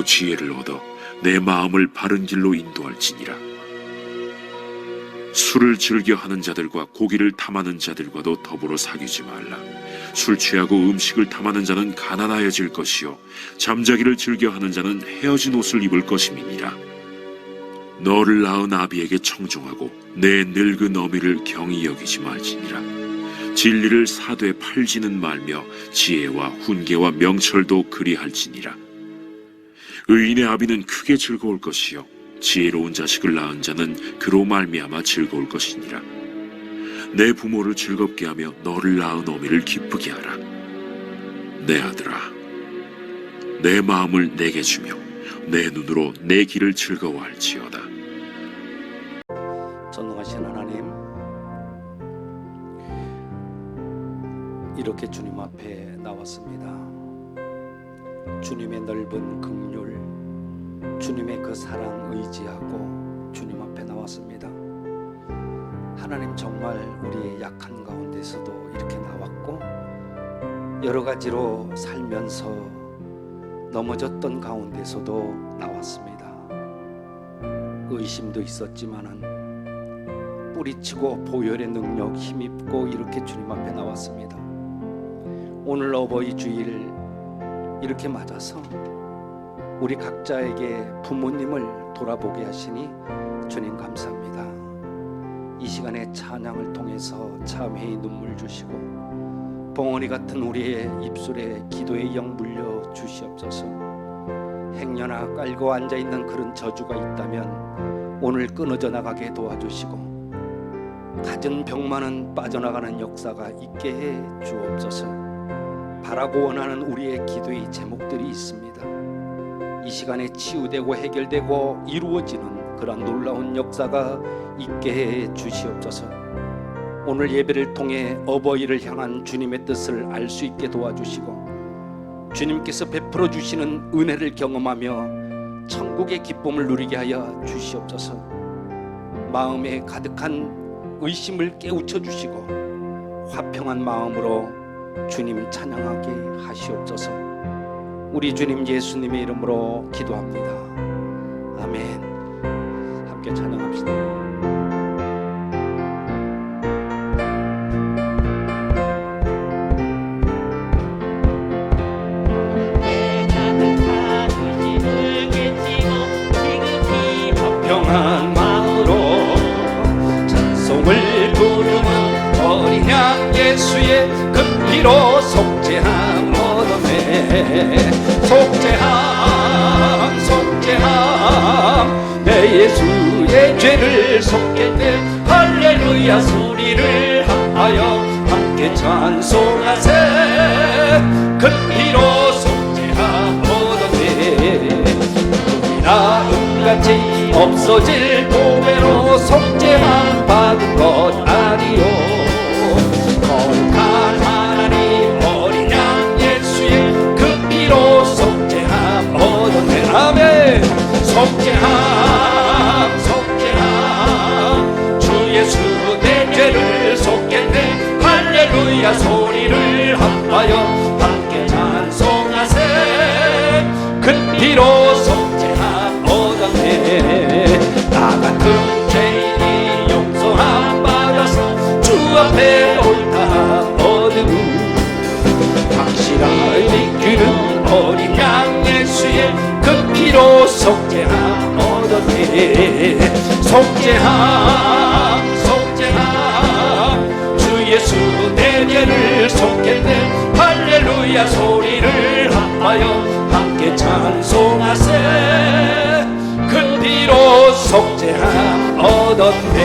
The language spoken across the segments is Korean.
알고 지혜를 얻어 내 마음을 바른 길로 인도할지니라. 술을 즐겨 하는 자들과 고기를 탐하는 자들과도 더불어 사귀지 말라. 술 취하고 음식을 탐하는 자는 가난하여질 것이요 잠자기를 즐겨 하는 자는 헤어진 옷을 입을 것임이니라. 너를 낳은 아비에게 청종하고 내 늙은 어미를 경히 여기지 말지니라. 진리를 사되 팔지는 말며 지혜와 훈계와 명철도 그리할지니라. 의인의 아비는 크게 즐거울 것이요 지혜로운 자식을 낳은 자는 그로 말미암아 즐거울 것이니라. 내 부모를 즐겁게 하며 너를 낳은 어미를 기쁘게 하라. 내 아들아, 내 마음을 내게 주며 내 눈으로 내 길을 즐거워할지어다. 전능하신 하나님, 이렇게 주님 앞에 나왔습니다. 주님의 넓은 긍휼, 주님의 그 사랑 의지하고 주님 앞에 나왔습니다. 하나님, 정말 우리의 약한 가운데서도 이렇게 나왔고 여러 가지로 살면서 넘어졌던 가운데서도 나왔습니다. 의심도 있었지만은 뿌리치고 보혈의 능력 힘입고 이렇게 주님 앞에 나왔습니다. 오늘 어버이 주일 이렇게 맞아서 우리 각자에게 부모님을 돌아보게 하시니 주님 감사합니다. 이 시간에 찬양을 통해서 참회의 눈물 주시고 봉어리 같은 우리의 입술에 기도의 영 물려 주시옵소서. 행여나 깔고 앉아있는 그런 저주가 있다면 오늘 끊어져 나가게 도와주시고 갖은 병만은 빠져나가는 역사가 있게 해 주옵소서. 바라고 원하는 우리의 기도의 제목들이 있습니다. 이 시간에 치유되고 해결되고 이루어지는 그런 놀라운 역사가 있게 해 주시옵소서. 오늘 예배를 통해 어버이를 향한 주님의 뜻을 알 수 있게 도와주시고 주님께서 베풀어 주시는 은혜를 경험하며 천국의 기쁨을 누리게 하여 주시옵소서. 마음에 가득한 의심을 깨우쳐 주시고 화평한 마음으로 주님 찬양하게 하시옵소서. 우리 주님 예수님의 이름으로 기도합니다. 아멘. 함께 찬양합시다. 화평한 마음으로 찬송을 부르는 어린 양 예수의 그 피로 속죄함 얻었네. 속죄함 속죄함 내 예수의 죄를 속겠네. 할렐루야 소리를 합하여 함께 찬송하세. 그 피로 속죄함 얻었네. 꿈이나 음같이 없어질 보배로 속죄함 받은 것 아니요. 거룩한 하나님 어린 양 예수의 그 피로 속죄함 얻었네. 아멘. 속죄함 속죄함 주 예수 내 죄를 속겠네. 할렐루야 소리를 합하여 함께 찬송하세. 그 피로 속죄함 얻었네. 나 같은 죄인이 용서함 받아서 주 앞에 옳다 얻으고 확실하게 믿기는 어린 양 예수의 그 피로 속죄함 얻었네. 속죄함 속죄함 주 예수 내 죄를 속겠네. 할렐루야 소리를 합하여 함께 찬송하세. 그 피로 속죄함 얻었네.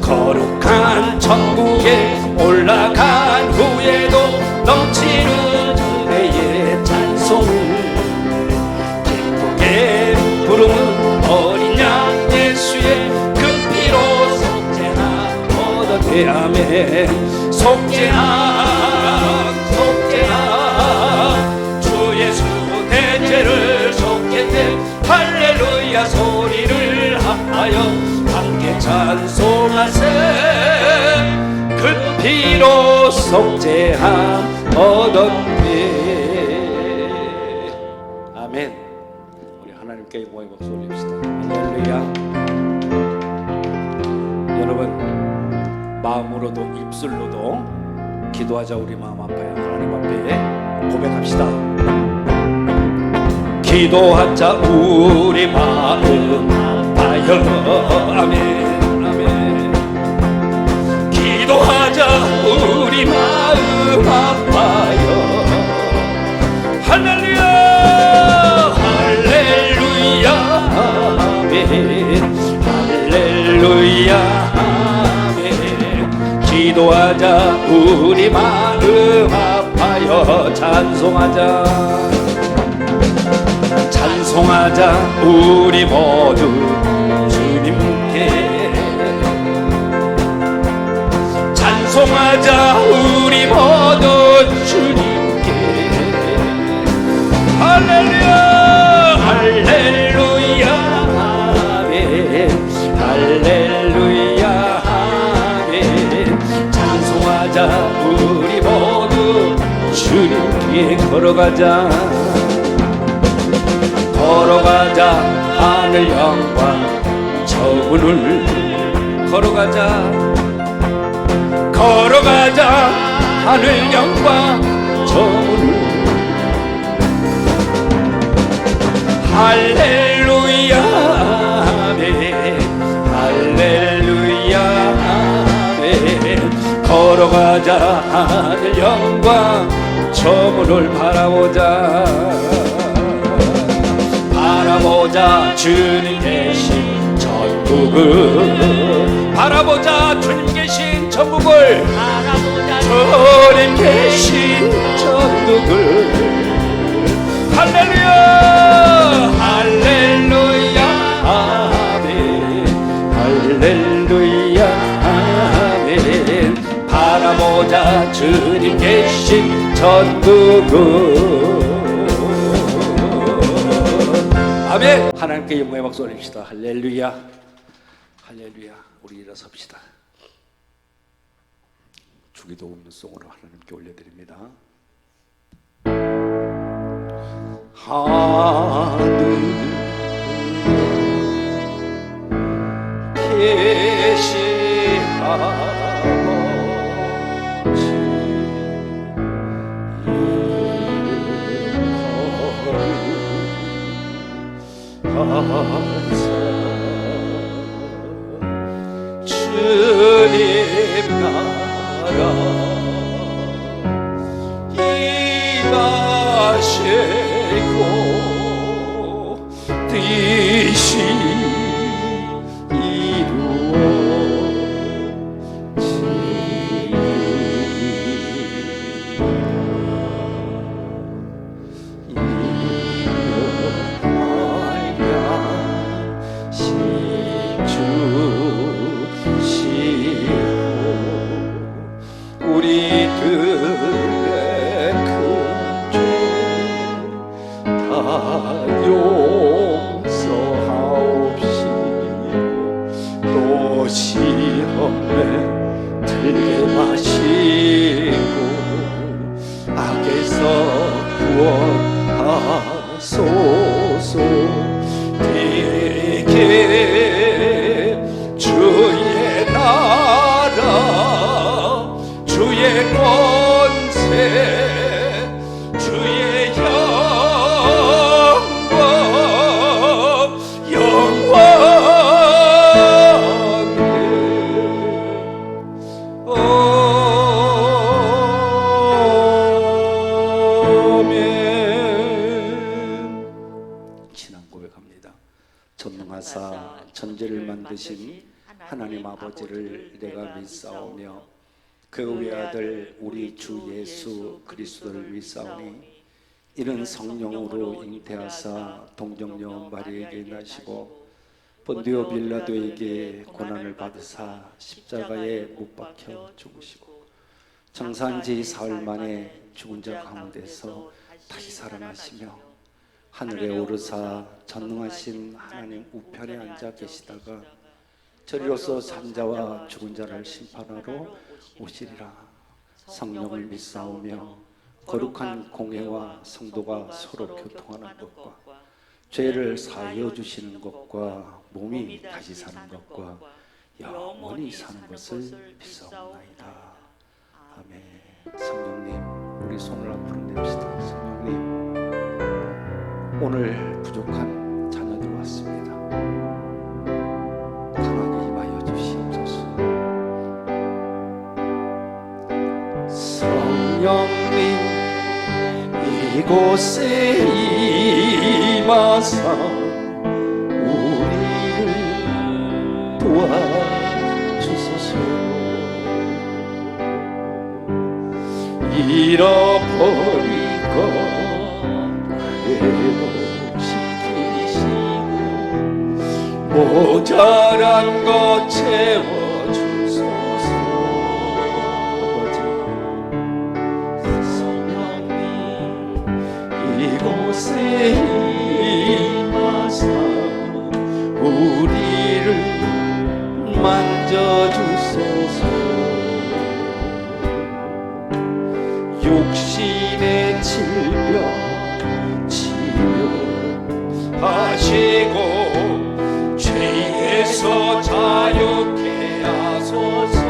거룩한 천국에 올라간 후에도 넘치는 은혜의 찬송을 기쁘게 부르는 어린 양 예수의 그 피로 속죄함 얻었네. 아멘. 속죄함 속죄함 주 예수 내 죄를 속겠네. 할렐루야 소리를 합하여 함께 찬송하세. 그 피로 속죄함 얻었네. 아멘. 하나님께 영광의 박수 올립시다. 할렐루야. 여러분, 마음으로도 입술로도 기도하자. 우리 마음 아파요. 하나님 앞에 고백합시다. 기도하자. 우리 마음 아파요. 아멘 아멘. 기도하자. 우리 마음 아파요. 할렐루야 할렐루야 아멘. 할렐루야 아멘. 기도하자. 우리 마음 아파요. 찬송하자. 찬송하자. 우리 모두 주님께. 찬송하자. 우리 모두 주님께. 할렐루야 할렐루야 아멘. 할렐루야 아멘. 찬송하자. 우리 모두 주님께. 걸어가자. 걸어가자. 하늘 영광 저문을 걸어가자. 걸어가자. 하늘 영광 저문을. 할렐루야 아멘. 할렐루야 아멘. 걸어가자. 하늘 영광 저문을 바라보자. 바라보자. 주님 계신 천국을. 바라보자. 주님 계신 천국을. 주님 계신 천국을. 할렐루야 할렐루야 아멘. 할렐루야 아멘. 바라보자. 주님 계신 천국을. 아멘. 하나님께 영광의 박수 올립시다. 할렐루야 할렐루야. 우리 일어섭시다. 주기도 음성으로 하나님께 올려드립니다. 하늘 계신 아버지 주님 나라 임하시고 뜻이 시험에 들게 마시고 악에서 구원하소서. 되게 주의 나라 주의 권세 주의 영광 전능하사 천지를 만드신 하나님 아버지를 내가 믿사오며 그 외아들 우리 주 예수 그리스도를 믿사오니 이는 성령으로 잉태하사 동정녀 마리에게 나시고 본디오 빌라도에게 고난을 받으사 십자가에 못 박혀 죽으시고 장사한 지 사흘 만에 죽은 자 가운데서 다시 살아나시며 하늘에 오르사 전능하신 하나님 우편에 앉아 계시다가 저리로서 산자와 죽은 자를 심판하러 오시리라. 성령을 믿사오며 거룩한 공회와 성도가 서로 교통하는 것과 죄를 사하여 주시는 것과 몸이 다시 사는 것과 영원히 사는 것을 믿사옵나이다. 아멘. 성령님, 우리 손을 앞으로 냅시다. 성령님, 오늘 부족한 자녀들 왔습니다. 강하게 임하여 주시옵소서. 성령님, 이곳에 임하사 우리를 도와주소서. 잃어버린 것 회복시키시고 모자란 것 채워주소서. 성령님, 이곳에 임하사 우리를 만져주소서. 육신의 질병 치료하시고 죄에서 자유케 하소서.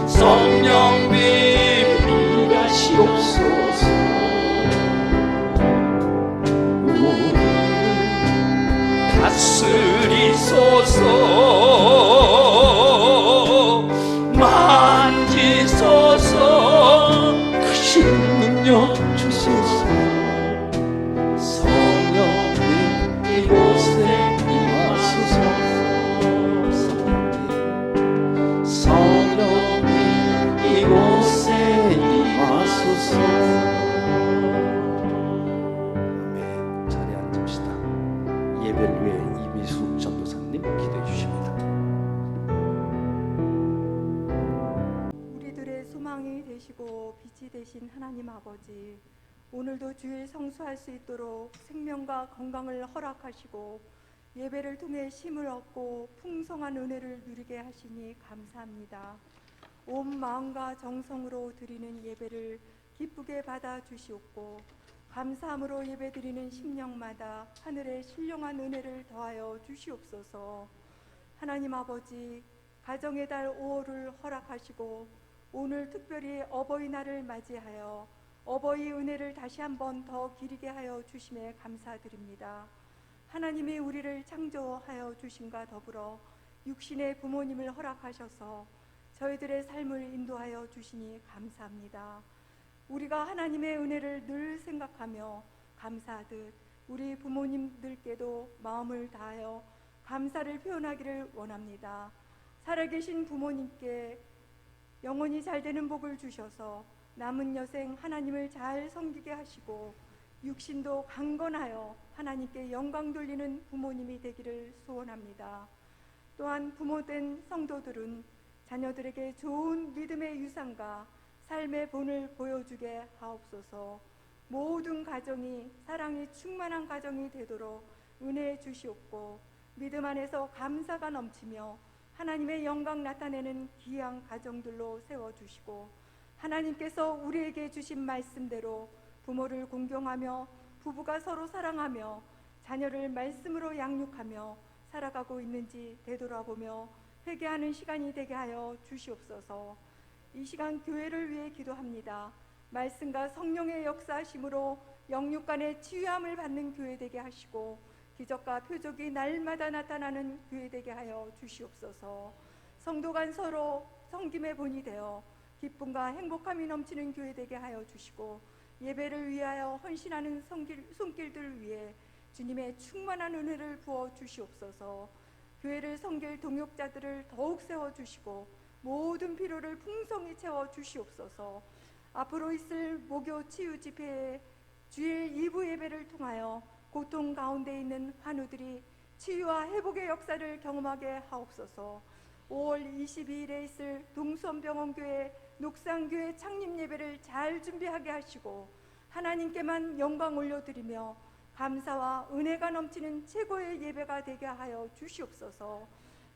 성령님, 일하시옵소서. 우리를 다스리소서. 만지소서. 크신 능력 주소서. 성령님, 이곳에 임하소서. 성령님, 이곳에 임하소서. 아멘. 자리에 앉읍시다. 예배를 위해 이미숙 전도사님 기도해 주십니다. 소망이 되시고 빛이 되신 하나님 아버지, 오늘도 주일 성수할 수 있도록 생명과 건강을 허락하시고 예배를 통해 힘을 얻고 풍성한 은혜를 누리게 하시니 감사합니다. 온 마음과 정성으로 드리는 예배를 기쁘게 받아 주시옵고 감사함으로 예배드리는 심령마다 하늘의 신령한 은혜를 더하여 주시옵소서. 하나님 아버지, 가정의 달 5월을 허락하시고 오늘 특별히 어버이날을 맞이하여 어버이 은혜를 다시 한번 더 기리게 하여 주심에 감사드립니다. 하나님이 우리를 창조하여 주심과 더불어 육신의 부모님을 허락하셔서 저희들의 삶을 인도하여 주시니 감사합니다. 우리가 하나님의 은혜를 늘 생각하며 감사하듯 우리 부모님들께도 마음을 다하여 감사를 표현하기를 원합니다. 살아계신 부모님께 영원히 잘되는 복을 주셔서 남은 여생 하나님을 잘 섬기게 하시고 육신도 강건하여 하나님께 영광 돌리는 부모님이 되기를 소원합니다. 또한 부모된 성도들은 자녀들에게 좋은 믿음의 유산과 삶의 본을 보여주게 하옵소서. 모든 가정이 사랑이 충만한 가정이 되도록 은혜해 주시옵고 믿음 안에서 감사가 넘치며 하나님의 영광 나타내는 귀한 가정들로 세워주시고 하나님께서 우리에게 주신 말씀대로 부모를 공경하며 부부가 서로 사랑하며 자녀를 말씀으로 양육하며 살아가고 있는지 되돌아보며 회개하는 시간이 되게 하여 주시옵소서. 이 시간 교회를 위해 기도합니다. 말씀과 성령의 역사하심으로 영육간의 치유함을 받는 교회 되게 하시고 기적과 표적이 날마다 나타나는 교회 되게 하여 주시옵소서. 성도 간 서로 섬김의 본이 되어 기쁨과 행복함이 넘치는 교회 되게 하여 주시고 예배를 위하여 헌신하는 손길들을 위해 주님의 충만한 은혜를 부어 주시옵소서. 교회를 섬길 동역자들을 더욱 세워주시고 모든 필요를 풍성히 채워 주시옵소서. 앞으로 있을 목요 치유 집회에 주일 2부 예배를 통하여 고통 가운데 있는 환우들이 치유와 회복의 역사를 경험하게 하옵소서. 5월 22일에 있을 동수원병원교회 녹상교회 창립 예배를 잘 준비하게 하시고 하나님께만 영광 올려드리며 감사와 은혜가 넘치는 최고의 예배가 되게 하여 주시옵소서.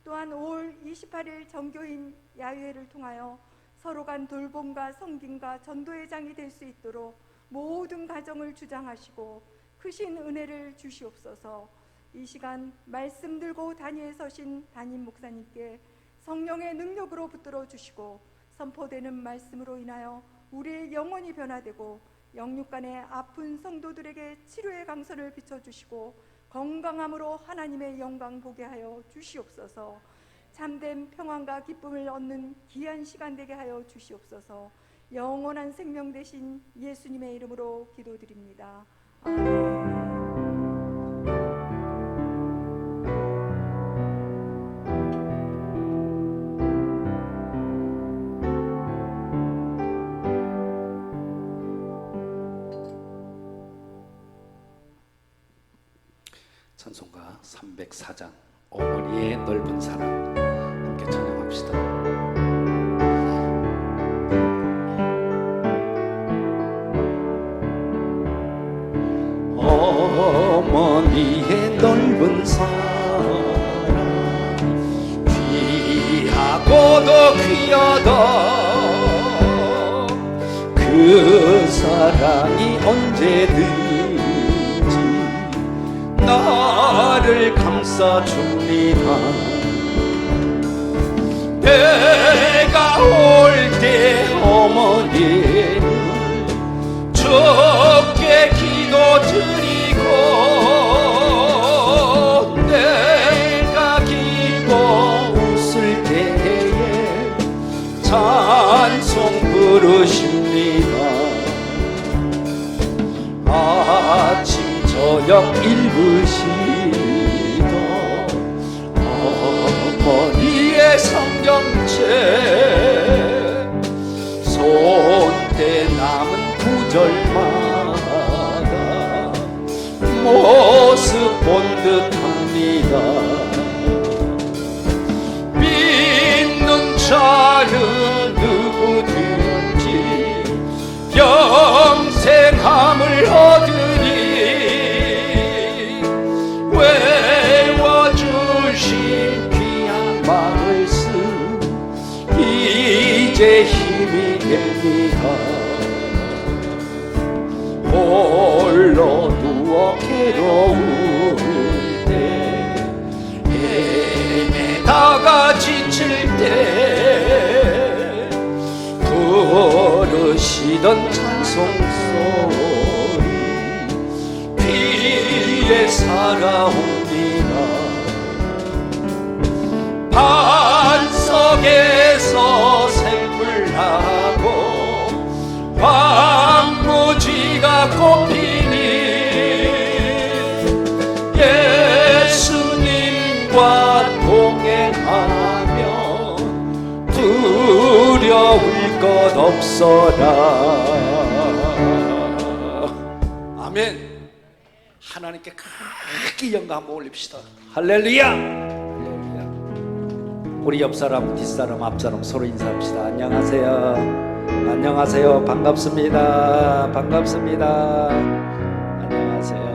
또한 5월 28일 정교인 야유회를 통하여 서로 간 돌봄과 섬김과 전도회장이 될 수 있도록 모든 가정을 주장하시고 크신 은혜를 주시옵소서. 이 시간 말씀 들고 단위에 서신 담임 목사님께 성령의 능력으로 붙들어 주시고 선포되는 말씀으로 인하여 우리의 영혼이 변화되고 영육간의 아픈 성도들에게 치료의 강선을 비춰주시고 건강함으로 하나님의 영광 보게 하여 주시옵소서. 참된 평안과 기쁨을 얻는 귀한 시간 되게 하여 주시옵소서. 영원한 생명 되신 예수님의 이름으로 기도드립니다. 아멘. 찬송가 304장 어머니의 넓은 사랑 함께 찬양합시다. 어머니의 넓은 사랑 귀하고도 귀하다. 그 사랑이 언제든지 나를 감싸줍니다. 내가 올 때 어머니를 주께 기도드리고 내가 기뻐 웃을 때에 찬송 부르십니다. 아침 저녁 읽으시던 어머니의 성경책 손때 남은 구절마다 모습 본 듯합니다. 믿는 자는 누구든지 영생함을 얻으니 외워주신 귀한 말씀 이제 힘이 됩니다. 홀로 누워 괴로울 때 헤매다가 지칠 때 부르시던 찬송소리 귀에 살아옵니다. 반석에서 샘물 나고 황무지가 꽃피니 예수님과 동행하며 두려울 것 없어라. 아멘. 하나님께 크게 영광 한번 올립시다. 할렐루야. 할렐루야. 우리 옆사람, 뒷사람, 앞사람 서로 인사합시다. 안녕하세요. 안녕하세요. 반갑습니다. 반갑습니다. 안녕하세요.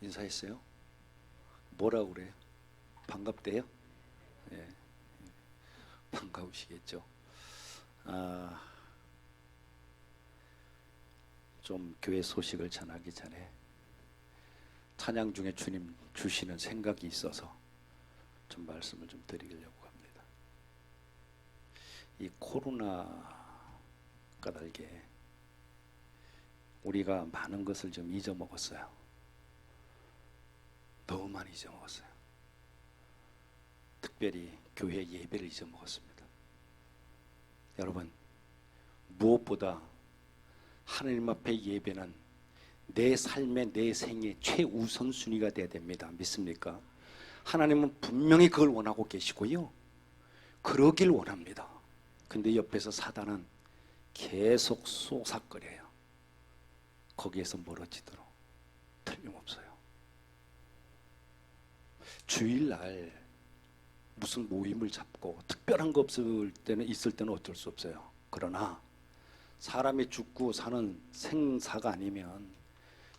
인사했어요? 뭐라고 그래요? 반갑대요? 예, 반가우시겠죠. 좀 교회 소식을 전하기 전에 찬양 중에 주님 주시는 생각이 있어서 좀 말씀을 좀 드리려고 합니다. 이 코로나 까닭에 우리가 많은 것을 좀 잊어먹었어요. 너무 많이 잊어먹었어요. 특별히 교회 예배를 잊어먹었습니다. 여러분, 무엇보다 하나님 앞에 예배는 내 삶의 내 생의 최우선순위가 돼야 됩니다. 믿습니까? 하나님은 분명히 그걸 원하고 계시고요, 그러길 원합니다. 근데 옆에서 사단은 계속 쏘삭거려요. 거기에서 멀어지도록. 틀림없어요. 주일날 무슨 모임을 잡고 특별한 거 없을 때는 있을 때는 어쩔 수 없어요. 그러나 사람이 죽고 사는 생사가 아니면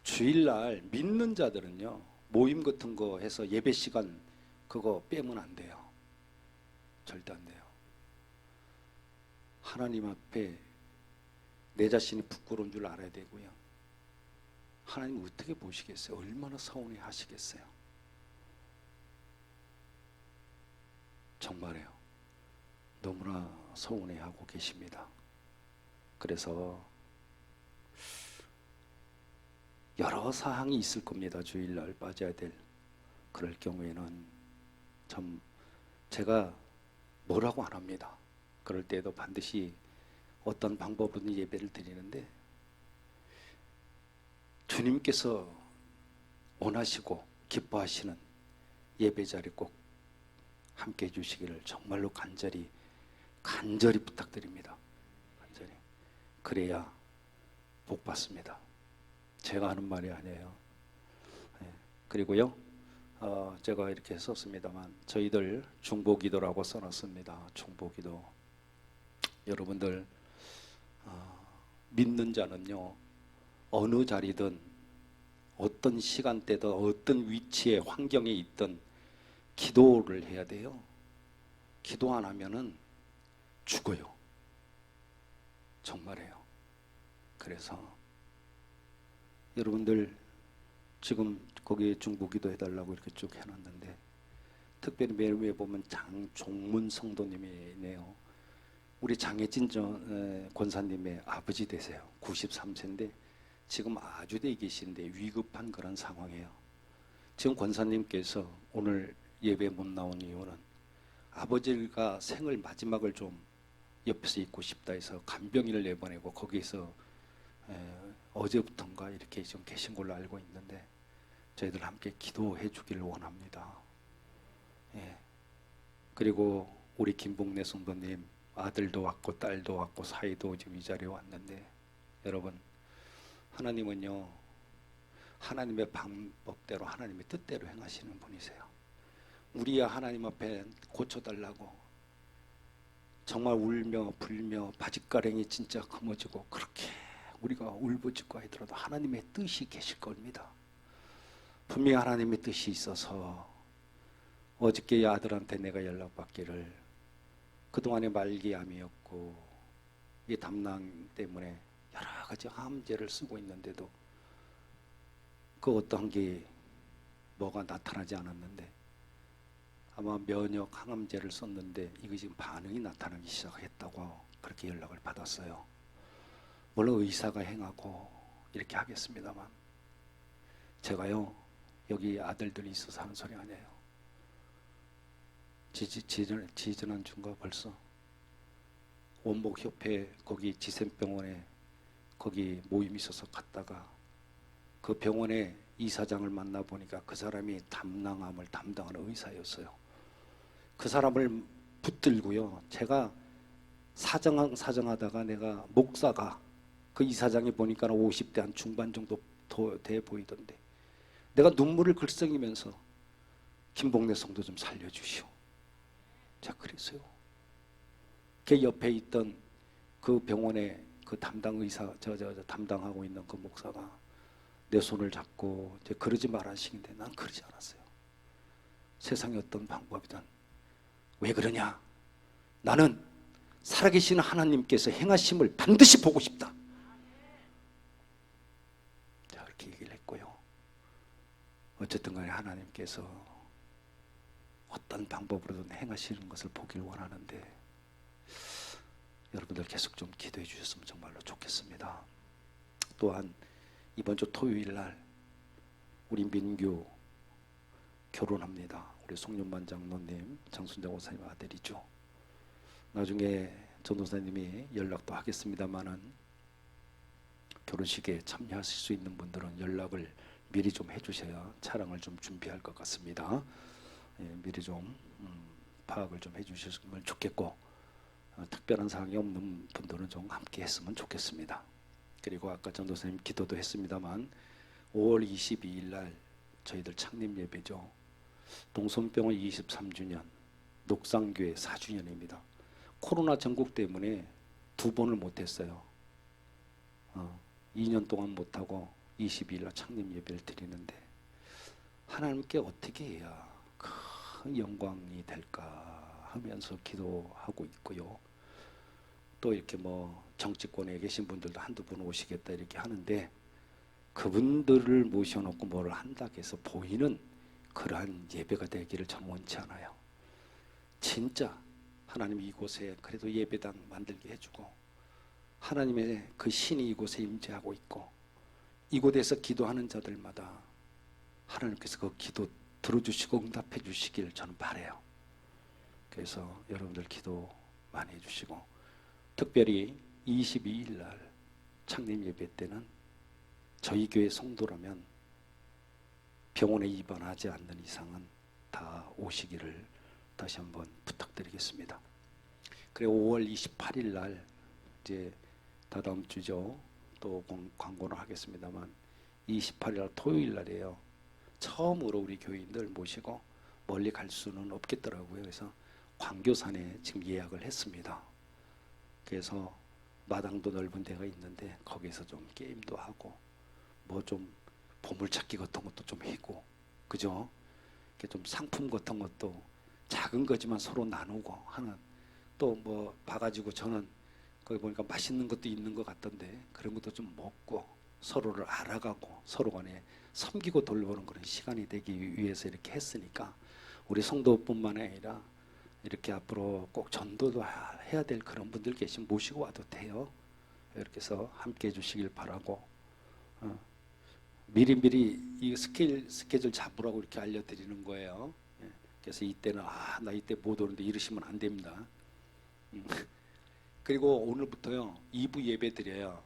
주일날 믿는 자들은요 모임 같은 거 해서 예배 시간 그거 빼면 안 돼요. 절대 안 돼요. 하나님 앞에 내 자신이 부끄러운 줄 알아야 되고요. 하나님 어떻게 보시겠어요? 얼마나 서운해 하시겠어요? 정말이에요. 너무나 서운해 하고 계십니다. 그래서 여러 사항이 있을 겁니다. 주일날 빠져야 될. 그럴 경우에는 참 제가 뭐라고 안 합니다. 그럴 때도 반드시 어떤 방법으로 예배를 드리는데 주님께서 원하시고 기뻐하시는 예배 자리 꼭 함께 해주시기를 정말로 간절히 부탁드립니다. 간절히. 그래야 복 받습니다. 제가 하는 말이 아니에요. 그리고요, 제가 이렇게 썼습니다만 저희들 중보기도라고 써놨습니다. 중보기도. 여러분들 믿는 자는요, 어느 자리든 어떤 시간대든 어떤 위치에 환경에 있든 기도를 해야 돼요. 기도 안 하면은 죽어요. 정말이에요. 그래서 여러분들 지금 거기에 중보기도 해달라고 이렇게 쭉 해놨는데 특별히 맨 위에 보면 장종문 성도님이네요. 우리 장혜진 권사님의 아버지 되세요. 93세인데 지금 아주대에 계시는데 위급한 그런 상황이에요. 지금 권사님께서 오늘 예배 못 나온 이유는 아버지가 생을 마지막을 좀 옆에서 있고 싶다 해서 간병인을 내보내고 거기에서 어제부터인가 이렇게 좀 계신 걸로 알고 있는데 저희들 함께 기도해 주기를 원합니다. 그리고 우리 김봉래 성도님 아들도 왔고 딸도 왔고 사이도 지금 이 자리에 왔는데 여러분, 하나님은요 하나님의 방법대로 하나님의 뜻대로 행하시는 분이세요. 우리야 하나님 앞에 고쳐달라고 정말 울며 불며 바짓가랭이 진짜 검어지고 그렇게 우리가 울부짖고 하더라도 하나님의 뜻이 계실 겁니다. 분명히 하나님의 뜻이 있어서 어저께 아들한테 내가 연락받기를 그동안에 말기암이었고 이 담낭 때문에 여러 가지 항암제를 쓰고 있는데도 그 어떠한 게 뭐가 나타나지 않았는데 아마 면역 항암제를 썼는데 이게 지금 반응이 나타나기 시작했다고 그렇게 연락을 받았어요. 물론 의사가 행하고 이렇게 하겠습니다만 제가요 여기 아들들이 있어서 하는 소리 아니에요. 지지난주인가 벌써 원목협회 거기 지샘병원에 거기 모임이 있어서 갔다가 그 병원의 이사장을 만나보니까 그 사람이 담낭암을 담당하는 의사였어요. 그 사람을 붙들고요 제가 사정하다가 내가 목사가 그 이사장이 보니까 50대 한 중반 정도 돼 보이던데 내가 눈물을 글썽이면서 김봉래 성도 좀 살려주시오. 자 그랬어요. 그 옆에 있던 그 병원의 그 담당 의사 담당하고 있는 그 목사가 내 손을 잡고 그러지 말하시는데 난 그러지 않았어요. 세상에 어떤 방법이든 왜 그러냐? 나는 살아계시는 하나님께서 행하심을 반드시 보고 싶다. 자 그렇게 얘기를 했고요. 어쨌든 간에 하나님께서 어떤 방법으로든 행하시는 것을 보길 원하는데 여러분들 계속 좀 기도해 주셨으면 정말로 좋겠습니다. 또한 이번 주 토요일 날 우리 민규 결혼합니다. 우리 송윤만 장로님, 장순정 원사님 아들이죠. 나중에 전도사님이 연락도 하겠습니다만은 결혼식에 참여하실 수 있는 분들은 연락을 미리 좀 해주셔야 차량을 좀 준비할 것 같습니다. 미리 좀 파악을 좀 해주셨으면 좋겠고 특별한 사항이 없는 분들은 좀 함께 했으면 좋겠습니다. 그리고 아까 전도사님 기도도 했습니다만 5월 22일 날 저희들 창립 예배죠. 동선병원 23주년, 녹상교회 4주년입니다. 코로나 전국 때문에 2번을 못했어요. 2년 동안 못하고 22일 날 창립 예배를 드리는데 하나님께 어떻게 해야 큰 영광이 될까 하면서 기도하고 있고요. 또 이렇게 뭐 정치권에 계신 분들도 한두 분 오시겠다 이렇게 하는데 그분들을 모셔놓고 뭐를 한다고 해서 보이는 그러한 예배가 되기를 저는 원치 않아요. 진짜 하나님 이곳에 그래도 예배당 만들게 해주고 하나님의 그 신이 이곳에 임재하고 있고 이곳에서 기도하는 자들마다 하나님께서 그 기도 들어주시고 응답해 주시길 저는 바라요. 그래서 여러분들 기도 많이 해주시고 특별히 22일 날 창립 예배 때는 저희 교회 성도라면 병원에 입원하지 않는 이상은 다 오시기를 다시 한번 부탁드리겠습니다. 그리고 5월 28일 날 이제 다다음 주죠. 또 광고를 하겠습니다만 28일 날 토요일 날이에요. 처음으로 우리 교인들 모시고 멀리 갈 수는 없겠더라고요. 그래서 광교산에 지금 예약을 했습니다. 그래서 마당도 넓은 데가 있는데 거기서 좀 게임도 하고 뭐 좀 보물찾기 같은 것도 좀 하고 그죠? 이렇게 좀 상품 같은 것도 작은 거지만 서로 나누고 하는 또 뭐 봐가지고 저는 거기 보니까 맛있는 것도 있는 것 같던데 그런 것도 좀 먹고 서로를 알아가고 서로 간에 섬기고 돌보는 그런 시간이 되기 위해서 이렇게 했으니까 우리 성도뿐만 아니라 이렇게 앞으로 꼭 전도도 해야 될 그런 분들 계시면 모시고 와도 돼요. 이렇게 해서 함께 해주시길 바라고 미리미리 이 스케줄 잡으라고 이렇게 알려드리는 거예요. 그래서 이때는 나 이때 못 오는데 이러시면 안 됩니다. 그리고 오늘부터요 2부 예배 드려요.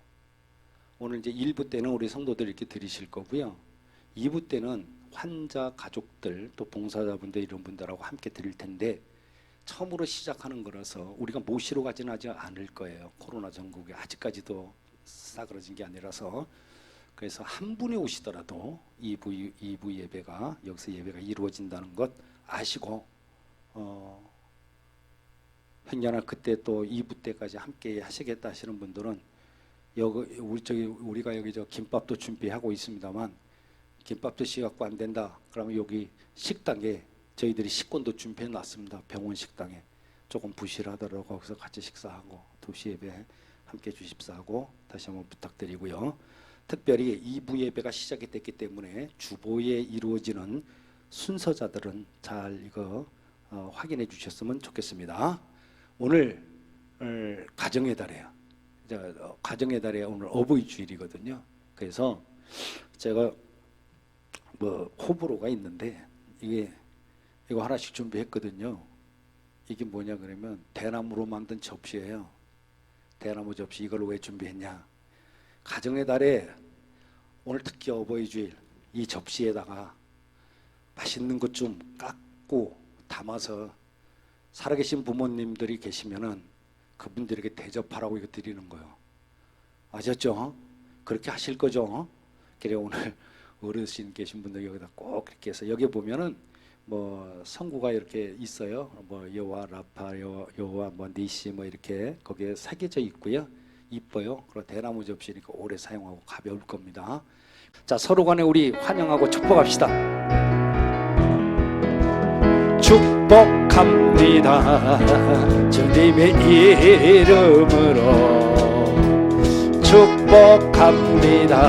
오늘 이제 1부 때는 우리 성도들 이렇게 드리실 거고요. 2부 때는 환자 가족들 또 봉사자분들 이런 분들하고 함께 드릴 텐데 처음으로 시작하는 거라서 우리가 모시러 가지는 아직 않을 거예요. 코로나 전국에 아직까지도 싸그러진 게 아니라서 그래서 한 분이 오시더라도 2부 예배가 여기서 예배가 이루어진다는 것 아시고 행여나 그때 또 2부 때까지 함께 하시겠다 하시는 분들은 우리가 여기 저 김밥도 준비하고 있습니다만 김밥도 시갖고 안 된다 그러면 여기 식당에 저희들이 식권도 준비해 놨습니다. 병원 식당에 조금 부실하더라고 거기서 같이 식사하고 2시 예배 함께 주십사하고 다시 한번 부탁드리고요. 특별히 2부 예배가 시작이 됐기 때문에 주보에 이루어지는 순서자들은 잘 이거 확인해 주셨으면 좋겠습니다. 오늘 가정의 달이에요. 가정의 달에 오늘 어버이 주일이거든요. 그래서 제가 뭐 호불호가 있는데 이거 하나씩 준비했거든요. 이게 뭐냐 그러면 대나무로 만든 접시예요. 대나무 접시. 이걸 왜 준비했냐? 가정의 달에 오늘 특히 어버이 주일 이 접시에다가 맛있는 것 좀 깎고 담아서 살아계신 부모님들이 계시면은 그분들에게 대접하라고 이거 드리는 거예요. 아셨죠? 그렇게 하실 거죠? 그래 오늘 어르신 계신 분들 여기다 꼭 이렇게 해서 여기 보면은 뭐 성구가 이렇게 있어요. 뭐 여호와 라파 여호와 뭐 니시 뭐 이렇게 거기에 새겨져 있고요. 이뻐요. 그리고 대나무 접시니까 오래 사용하고 가벼울 겁니다. 자, 서로 간에 우리 환영하고 축복합시다. 축복합니다. 주님의 이름으로 축복합니다.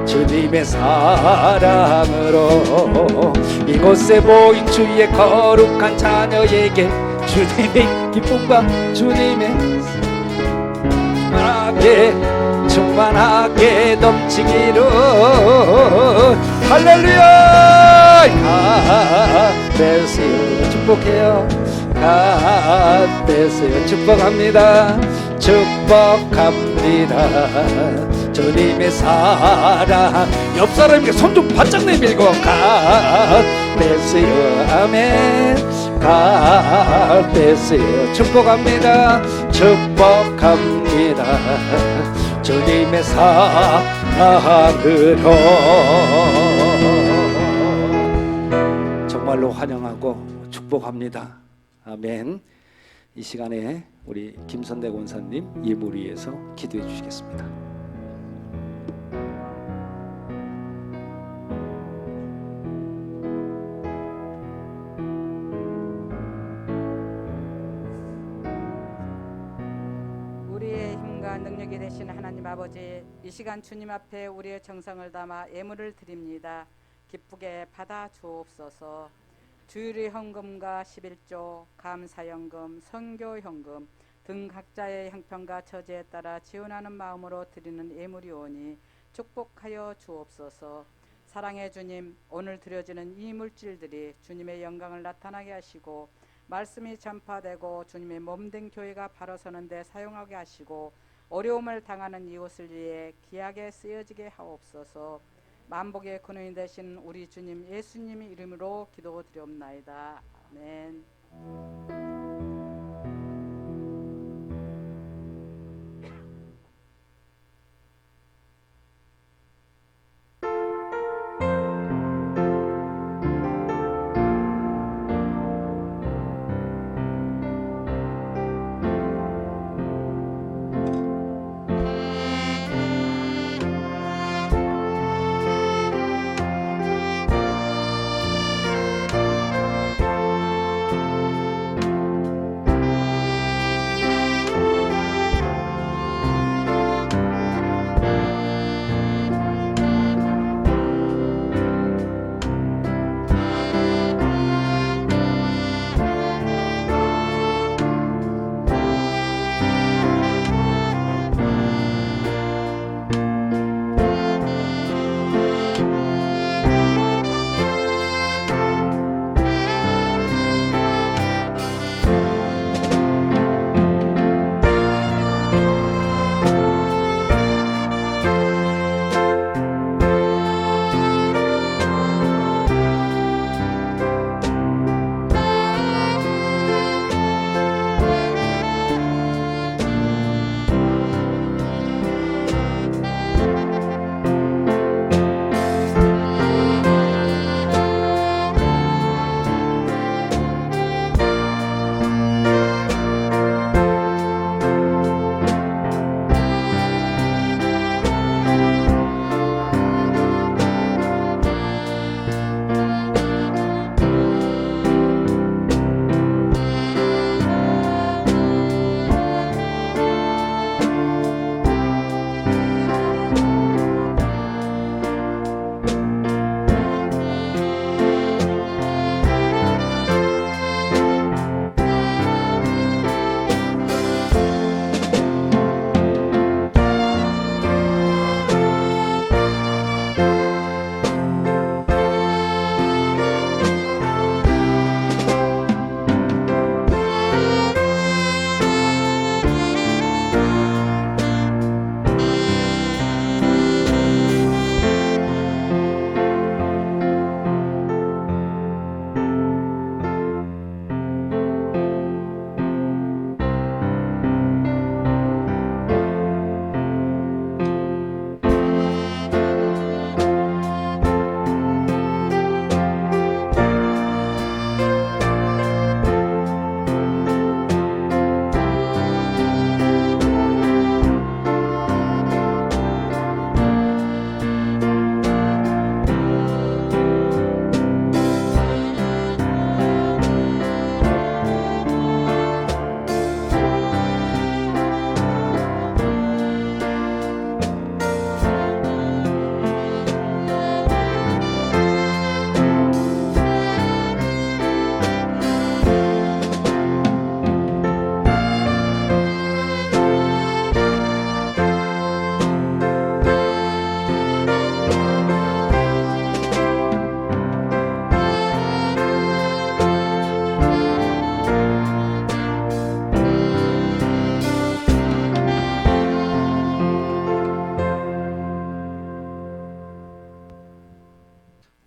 주님의 사랑으로 이곳에 모인 주의 거룩한 자녀에게 주님의 기쁨과 주님의 충만하게 넘치기를 할렐루야. 가되세요. 축복해요. 가되세요. 축복합니다. 축복합니다. 주님의 사랑. 옆 사람에게 손 좀 바짝 내밀고 가되세요. 아멘. 가되세요. 축복합니다. 축복합니다. 주님의 사랑으로 정말로 환영하고 축복합니다. 아멘. 이 시간에 우리 김선대 권사님 예물 위해서 기도해 주시겠습니다. 능력이 되신 하나님 아버지, 이 시간 주님 앞에 우리의 정성을 담아 예물을 드립니다. 기쁘게 받아 주옵소서. 주일의 헌금과 11조, 감사연금, 선교연금 등 각자의 형편과 처지에 따라 지원하는 마음으로 드리는 예물이오니 축복하여 주옵소서. 사랑의 주님, 오늘 드려지는 이 물질들이 주님의 영광을 나타나게 하시고 말씀이 전파되고 주님의 몸된 교회가 바로 서는 데 사용하게 하시고 어려움을 당하는 이웃을 위해 귀하게 쓰여지게 하옵소서. 만복의 근원이 되신 우리 주님 예수님의 이름으로 기도드리옵나이다. 아멘.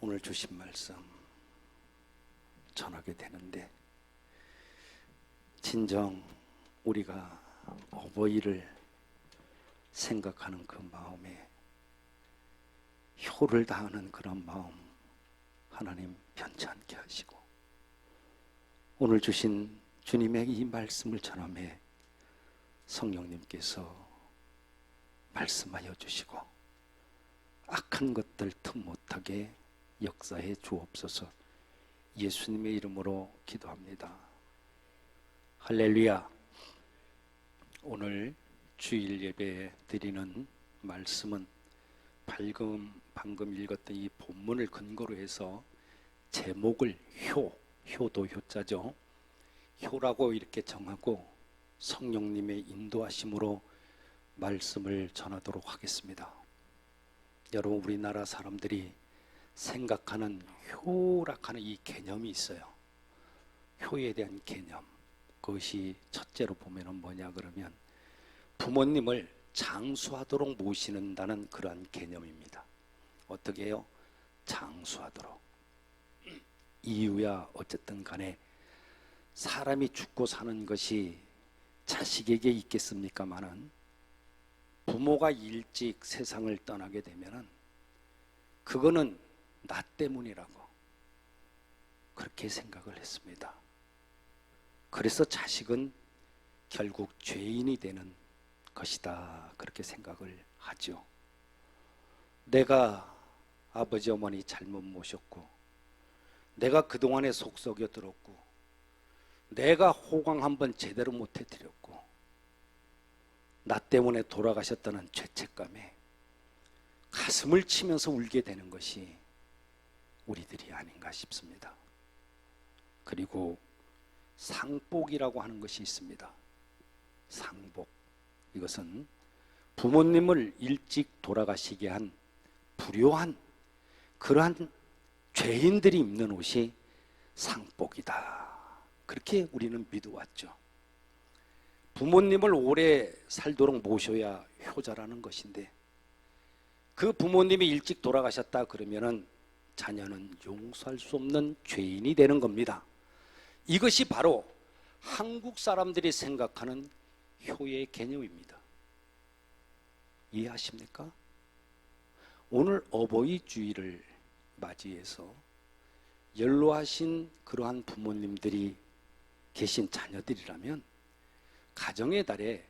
오늘 주신 말씀 전하게 되는데, 진정 우리가 어버이를 생각하는 그 마음에 효를 다하는 그런 마음 하나님 편치 않게 하시고, 오늘 주신 주님의 이 말씀을 전함에 성령님께서 말씀하여 주시고 악한 것들 틈 못하게 역사해 주옵소서. 예수님의 이름으로 기도합니다. 할렐루야. 오늘 주일 예배 드리는 말씀은 방금 읽었던 이 본문을 근거로 해서 제목을 효도 효자죠. 효라고 이렇게 정하고 성령님의 인도하심으로 말씀을 전하도록 하겠습니다. 여러분, 우리나라 사람들이 생각하는 효락하는 이 개념이 있어요. 효에 대한 개념. 그것이 첫째로 보면 뭐냐 그러면 부모님을 장수하도록 모시는다는 그러한 개념입니다. 어떻게 해요? 장수하도록. 이유야 어쨌든 간에 사람이 죽고 사는 것이 자식에게 있겠습니까마는 부모가 일찍 세상을 떠나게 되면은 그거는 나 때문이라고 그렇게 생각을 했습니다. 그래서 자식은 결국 죄인이 되는 것이다 그렇게 생각을 하죠. 내가 아버지 어머니 잘못 모셨고 내가 그동안에 속 썩여 들었고 내가 호강 한번 제대로 못 해드렸고 나 때문에 돌아가셨다는 죄책감에 가슴을 치면서 울게 되는 것이 우리들이 아닌가 싶습니다. 그리고 상복이라고 하는 것이 있습니다. 상복. 이것은 부모님을 일찍 돌아가시게 한 불효한 그러한 죄인들이 입는 옷이 상복이다. 그렇게 우리는 믿어왔죠. 부모님을 오래 살도록 모셔야 효자라는 것인데 그 부모님이 일찍 돌아가셨다 그러면은 자녀는 용서할 수 없는 죄인이 되는 겁니다. 이것이 바로 한국 사람들이 생각하는 효의 개념입니다. 이해하십니까? 오늘 어버이 주일을 맞이해서 연로하신 그러한 부모님들이 계신 자녀들이라면 가정의 달에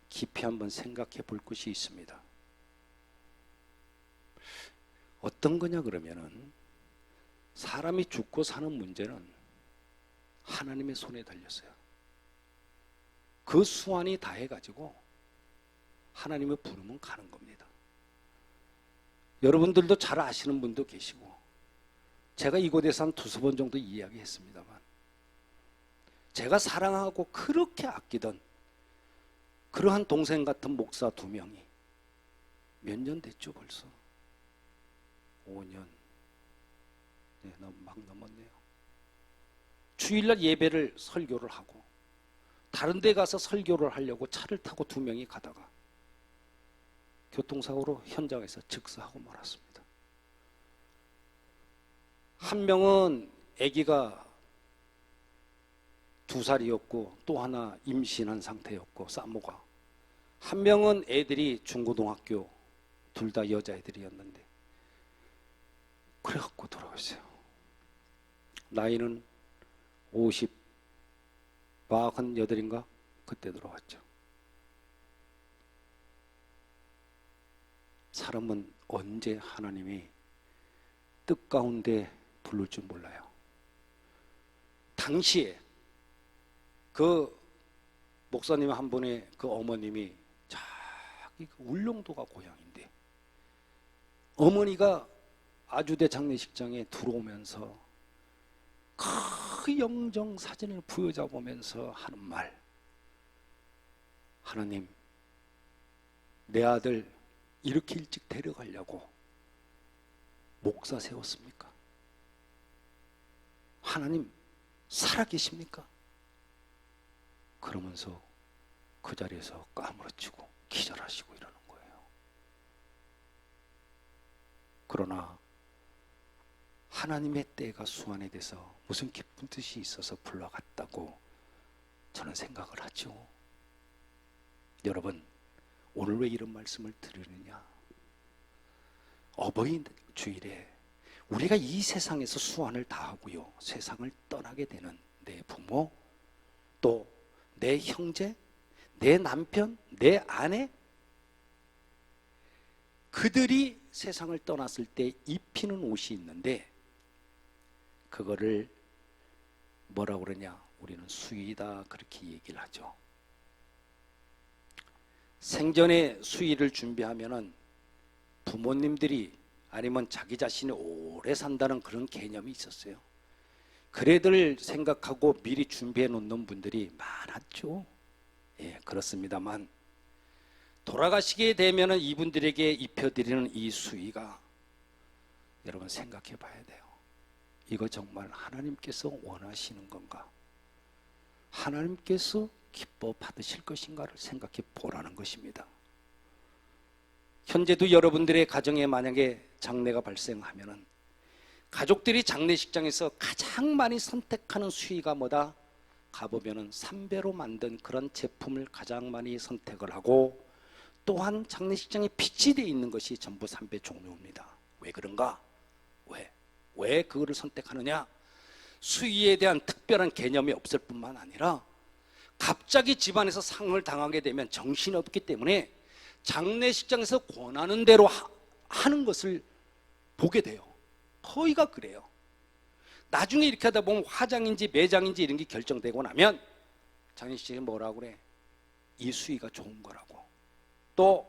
깊이 한번 생각해 볼 것이 있습니다. 어떤 거냐 그러면은 사람이 죽고 사는 문제는 하나님의 손에 달렸어요. 그 수완이 다 해가지고 하나님의 부르면 가는 겁니다. 여러분들도 잘 아시는 분도 계시고 제가 이곳에서 한 두세 번 정도 이야기했습니다만 제가 사랑하고 그렇게 아끼던 그러한 동생 같은 목사 2명이 몇 년 됐죠 벌써? 5년. 네, 막 넘었네요. 주일날 예배를 설교를 하고 다른 데 가서 설교를 하려고 차를 타고 2명이 가다가 교통사고로 현장에서 즉사하고 말았습니다. 한 명은 아기가 2살이었고 또 하나 임신한 상태였고 산모가, 한 명은 애들이 중고등학교 둘 다 여자애들이었는데 그래갖고 돌아갔어요. 나이는 48인가 그때 돌아왔죠. 사람은 언제 하나님이 뜻 가운데 부를 줄 몰라요. 당시에 그 목사님 한 분의 그 어머님이 자기 울릉도가 고향인데 어머니가 아주대 장례식장에 들어오면서 그 영정 사진을 부여잡으면서 하는 말, 하나님 내 아들 이렇게 일찍 데려가려고 목사 세웠습니까? 하나님 살아계십니까? 그러면서 그 자리에서 까무러치고 기절하시고 이러는 거예요. 그러나 하나님의 때가 수완이 돼서 무슨 기쁜 뜻이 있어서 불러갔다고 저는 생각을 하죠. 여러분, 오늘 왜 이런 말씀을 드리느냐? 어버이 주일에 우리가 이 세상에서 수완을 다하고요, 세상을 떠나게 되는 내 부모, 또 내 형제, 내 남편, 내 아내, 그들이 세상을 떠났을 때 입히는 옷이 있는데 그거를 뭐라고 그러냐? 우리는 수의다 그렇게 얘기를 하죠. 생전에 수의를 준비하면은 부모님들이 아니면 자기 자신이 오래 산다는 그런 개념이 있었어요. 그래들 생각하고 미리 준비해 놓는 분들이 많았죠. 예, 그렇습니다만 돌아가시게 되면은 이분들에게 입혀드리는 이 수의가 여러분 생각해 봐야 돼요. 이거 정말 하나님께서 원하시는 건가? 하나님께서 기뻐 받으실 것인가를 생각해 보라는 것입니다. 현재도 여러분들의 가정에 만약에 장례가 발생하면은 가족들이 장례식장에서 가장 많이 선택하는 수위가 뭐다? 가보면은 삼배로 만든 그런 제품을 가장 많이 선택을 하고, 또한 장례식장에 비치되어 있는 것이 전부 삼배 종류입니다. 왜 그런가? 왜 그거를 선택하느냐? 수위에 대한 특별한 개념이 없을 뿐만 아니라 갑자기 집안에서 상을 당하게 되면 정신이 없기 때문에 장례식장에서 권하는 대로 하는 것을 보게 돼요. 거의가 그래요. 나중에 이렇게 하다 보면 화장인지 매장인지 이런 게 결정되고 나면 장례식장에 뭐라고 그래? 이 수위가 좋은 거라고. 또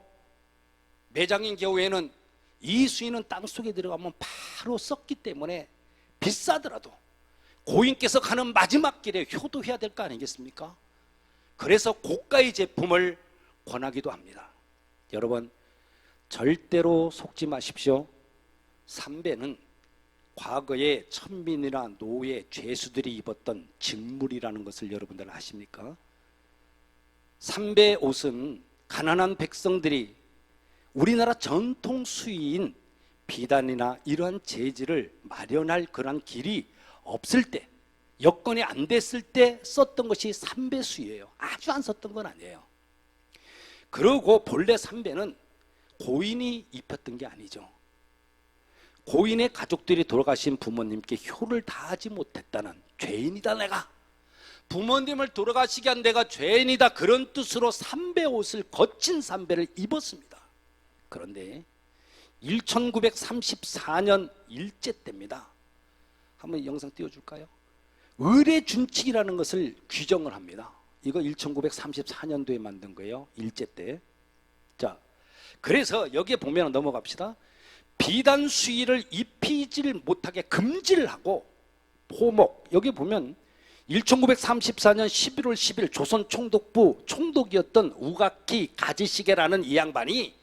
매장인 경우에는 이 수위는 땅속에 들어가면 바로 썩기 때문에 비싸더라도 고인께서 가는 마지막 길에 효도해야 될 거 아니겠습니까? 그래서 고가의 제품을 권하기도 합니다. 여러분, 절대로 속지 마십시오. 삼배는 과거에 천민이나 노예, 죄수들이 입었던 직물이라는 것을 여러분들 아십니까? 삼배 옷은 가난한 백성들이 우리나라 전통 수의인 비단이나 이러한 재질을 마련할 그런 길이 없을 때, 여건이 안 됐을 때 썼던 것이 삼배 수의예요. 아주 안 썼던 건 아니에요. 그리고 본래 삼배는 고인이 입혔던 게 아니죠. 고인의 가족들이 돌아가신 부모님께 효를 다하지 못했다는, 죄인이다 내가, 부모님을 돌아가시게 한 내가 죄인이다, 그런 뜻으로 삼배 옷을, 거친 삼배를 입었습니다. 그런데 1934년 일제 때입니다. 한번 영상 띄워줄까요? 의례준칙이라는 것을 규정을 합니다. 이거 1934년도에 만든 거예요. 일제 때. 자, 그래서 여기에 보면 넘어갑시다. 비단 수의를 입히질 못하게 금지를 하고, 포목, 여기 보면 1934년 11월 10일 조선 총독부 총독이었던 우가키 가지시게라는 이 양반이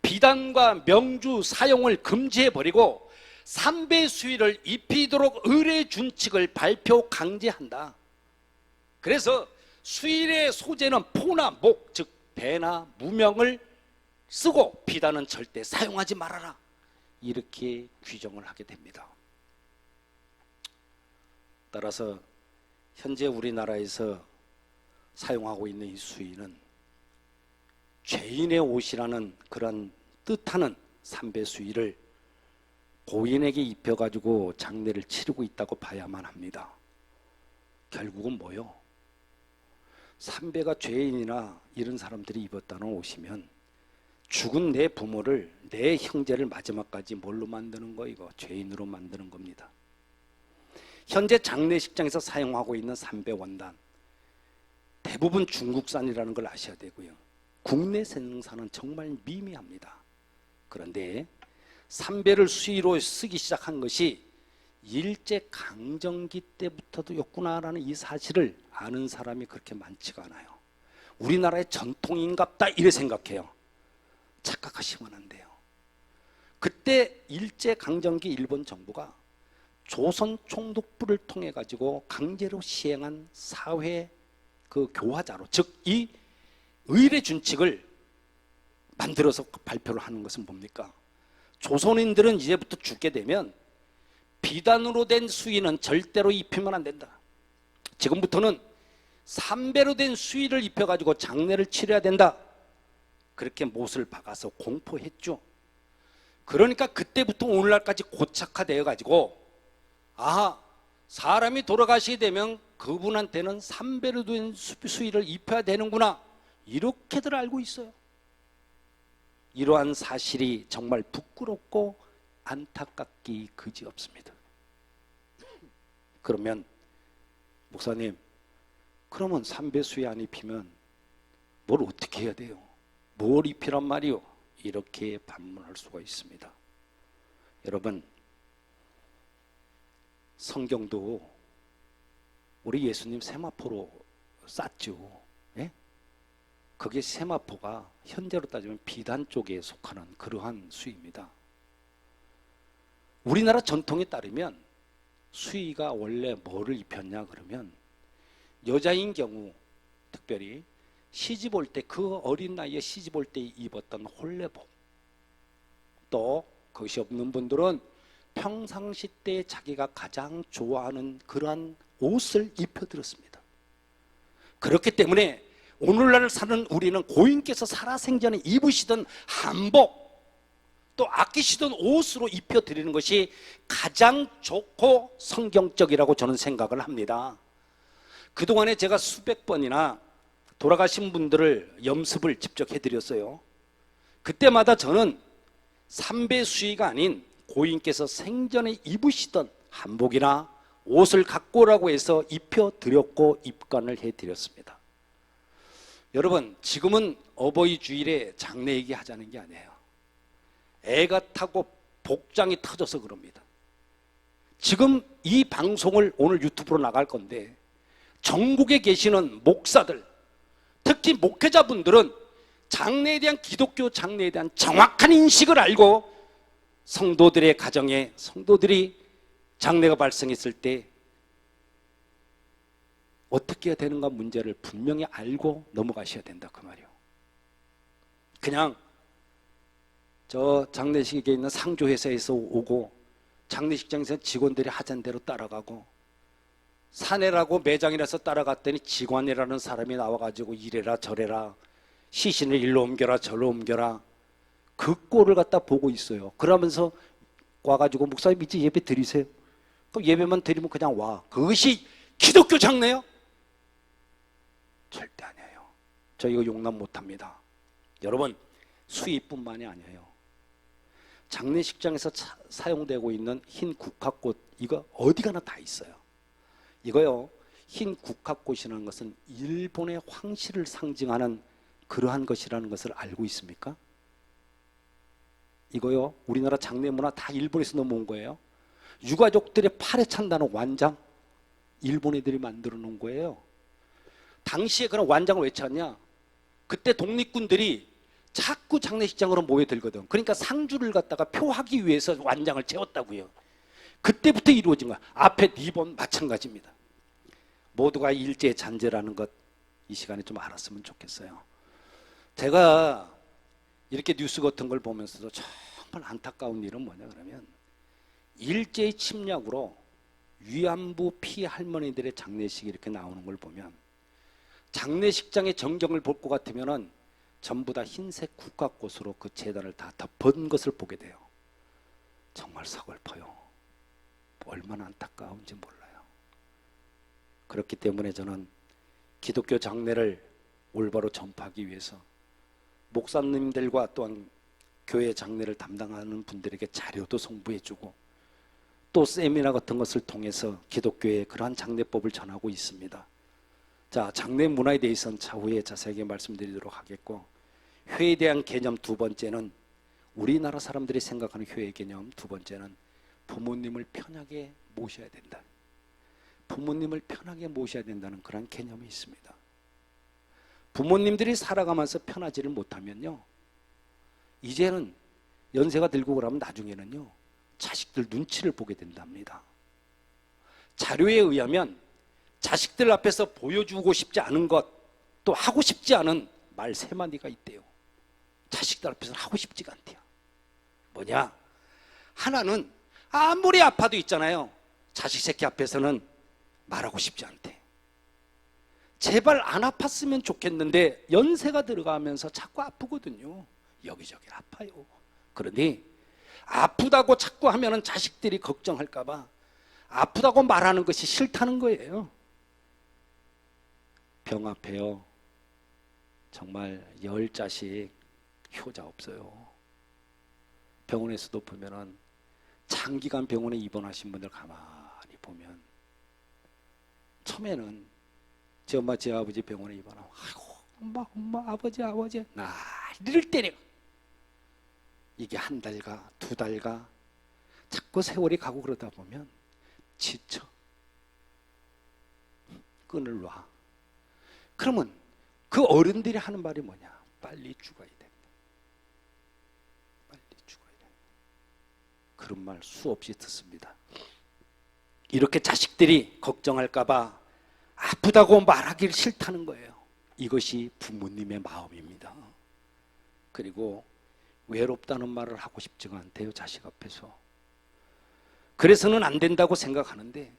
비단과 명주 사용을 금지해버리고 삼배 수의를 입히도록 의례준칙을 발표 강제한다. 그래서 수의의 소재는 포나 목, 즉 배나 무명을 쓰고 비단은 절대 사용하지 말아라, 이렇게 규정을 하게 됩니다. 따라서 현재 우리나라에서 사용하고 있는 이 수의는 죄인의 옷이라는 그런 뜻하는 삼배 수의를 고인에게 입혀가지고 장례를 치르고 있다고 봐야만 합니다. 결국은 뭐요? 삼배가 죄인이나 이런 사람들이 입었다는 옷이면 죽은 내 부모를, 내 형제를 마지막까지 뭘로 만드는 거? 이거 죄인으로 만드는 겁니다. 현재 장례식장에서 사용하고 있는 삼배 원단 대부분 중국산이라는 걸 아셔야 되고요. 국내 생산은 정말 미미합니다. 그런데 삼배를 수의로 쓰기 시작한 것이 일제 강점기 때부터도였구나라는 이 사실을 아는 사람이 그렇게 많지가 않아요. 우리나라의 전통인갑다 이래 생각해요. 착각하시면 안 돼요. 그때 일제 강점기 일본 정부가 조선 총독부를 통해 가지고 강제로 시행한 사회 그 교화자로, 즉 이 의례준칙을 만들어서 발표를 하는 것은 뭡니까? 조선인들은 이제부터 죽게 되면 비단으로 된 수의는 절대로 입히면 안 된다. 지금부터는 삼배로 된 수의를 입혀가지고 장례를 치러야 된다. 그렇게 못을 박아서 공포했죠. 그러니까 그때부터 오늘날까지 고착화되어 가지고, 아하, 사람이 돌아가시게 되면 그분한테는 삼배로 된 수의를 입혀야 되는구나, 이렇게들 알고 있어요. 이러한 사실이 정말 부끄럽고 안타깝기 그지없습니다. 그러면 목사님, 그러면 삼배 수의 안 입히면 뭘 어떻게 해야 돼요? 뭘 입히란 말이오? 이렇게 반문할 수가 있습니다. 여러분, 성경도 우리 예수님 세마포로 쌌죠. 예? 그게 세마포가 현재로 따지면 비단 쪽에 속하는 그러한 수위입니다. 우리나라 전통에 따르면 수위가 원래 뭐를 입혔냐 그러면 여자인 경우 특별히 시집 올 때 그 어린 나이에 시집 올 때 입었던 홀레복, 또 그것이 없는 분들은 평상시 때 자기가 가장 좋아하는 그러한 옷을 입혀드렸습니다. 그렇기 때문에 오늘날 사는 우리는 고인께서 살아생전에 입으시던 한복, 또 아끼시던 옷으로 입혀드리는 것이 가장 좋고 성경적이라고 저는 생각을 합니다. 그동안에 제가 수백 번이나 돌아가신 분들을 염습을 직접 해드렸어요. 그때마다 저는 삼배 수의가 아닌 고인께서 생전에 입으시던 한복이나 옷을 갖고 오라고 해서 입혀드렸고 입관을 해드렸습니다. 여러분, 지금은 어버이 주일에 장례 얘기하자는 게 아니에요. 애가 타고 복장이 터져서 그럽니다. 지금 이 방송을 오늘 유튜브로 나갈 건데 전국에 계시는 목사들, 특히 목회자분들은 장래에 대한, 기독교 장래에 대한 정확한 인식을 알고 성도들의 가정에, 성도들이 장래가 발생했을 때 어떻게 해야 되는가 문제를 분명히 알고 넘어가셔야 된다 그 말이에요. 그냥 저 장례식에 있는 상조회사에서 오고 장례식장에서 직원들이 하자는 대로 따라가고, 사내라고 매장이라서 따라갔더니 직원이라는 사람이 나와가지고 이래라 저래라, 시신을 일로 옮겨라 저로 옮겨라, 그 꼴을 갖다 보고 있어요. 그러면서 와가지고 목사님 이제 예배 드리세요. 그럼 예배만 드리면 그냥 와. 그것이 기독교 장례요? 절대 아니에요. 저 이거 용납 못합니다. 여러분, 수입뿐만이 아니에요. 장례식장에서 사용되고 있는 흰 국화꽃, 이거 어디 가나 다 있어요. 이거요, 흰 국화꽃이라는 것은 일본의 황실을 상징하는 그러한 것이라는 것을 알고 있습니까? 이거요, 우리나라 장례 문화 다 일본에서 넘어온 거예요. 유가족들의 팔에 찬다는 완장, 일본 애들이 만들어 놓은 거예요. 당시에 그런 완장을 왜 찾냐? 그때 독립군들이 자꾸 장례식장으로 모여들거든. 그러니까 상주를 갖다가 표하기 위해서 완장을 채웠다고요. 그때부터 이루어진 거야. 앞에 리본 마찬가지입니다. 모두가 일제 잔재라는 것, 이 시간에 좀 알았으면 좋겠어요. 제가 이렇게 뉴스 같은 걸 보면서도 정말 안타까운 일은 뭐냐 그러면, 일제의 침략으로 위안부 피해 할머니들의 장례식이 이렇게 나오는 걸 보면, 장례식장의 전경을 볼 것 같으면은 전부 다 흰색 국화꽃으로 그 재단을 다 덮은 것을 보게 돼요. 정말 서글퍼요. 얼마나 안타까운지 몰라요. 그렇기 때문에 저는 기독교 장례를 올바로 전파하기 위해서 목사님들과 또한 교회 장례를 담당하는 분들에게 자료도 송부해주고, 또 세미나 같은 것을 통해서 기독교의 그러한 장례법을 전하고 있습니다. 자, 장례 문화에 대해서는 차후에 자세하게 말씀드리도록 하겠고, 회에 대한 개념 두 번째는, 우리나라 사람들이 생각하는 회의 개념 두 번째는 부모님을 편하게 모셔야 된다. 부모님을 편하게 모셔야 된다는 그런 개념이 있습니다. 부모님들이 살아가면서 편하지를 못하면요, 이제는 연세가 들고 그러면 나중에는요, 자식들 눈치를 보게 된답니다. 자료에 의하면 자식들 앞에서 보여주고 싶지 않은 것, 또 하고 싶지 않은 말 세 마디가 있대요. 자식들 앞에서는 하고 싶지가 않대요. 뭐냐? 하나는 아무리 아파도 있잖아요, 자식 새끼 앞에서는 말하고 싶지 않대. 제발 안 아팠으면 좋겠는데 연세가 들어가면서 자꾸 아프거든요. 여기저기 아파요. 그러니 아프다고 자꾸 하면은 자식들이 걱정할까 봐 아프다고 말하는 것이 싫다는 거예요. 병 앞에요, 정말 10자식 효자 없어요. 병원에서도 보면은 장기간 병원에 입원하신 분들 가만히 보면, 처음에는 제 엄마 제 아버지 병원에 입원하면 아이고 엄마, 아버지, 난리를 때려. 이게 한 달가 두 달가 자꾸 세월이 가고 그러다 보면 지쳐. 끈을 놔. 그러면 그 어른들이 하는 말이 뭐냐? 빨리 죽어야 된다. 빨리 죽어야 된다. 그런 말 수없이 듣습니다. 이렇게 자식들이 걱정할까 봐 아프다고 말하기를 싫다는 거예요. 이것이 부모님의 마음입니다. 그리고 외롭다는 말을 하고 싶지가 않대요, 자식 앞에서. 그래서는 안 된다고 생각하는데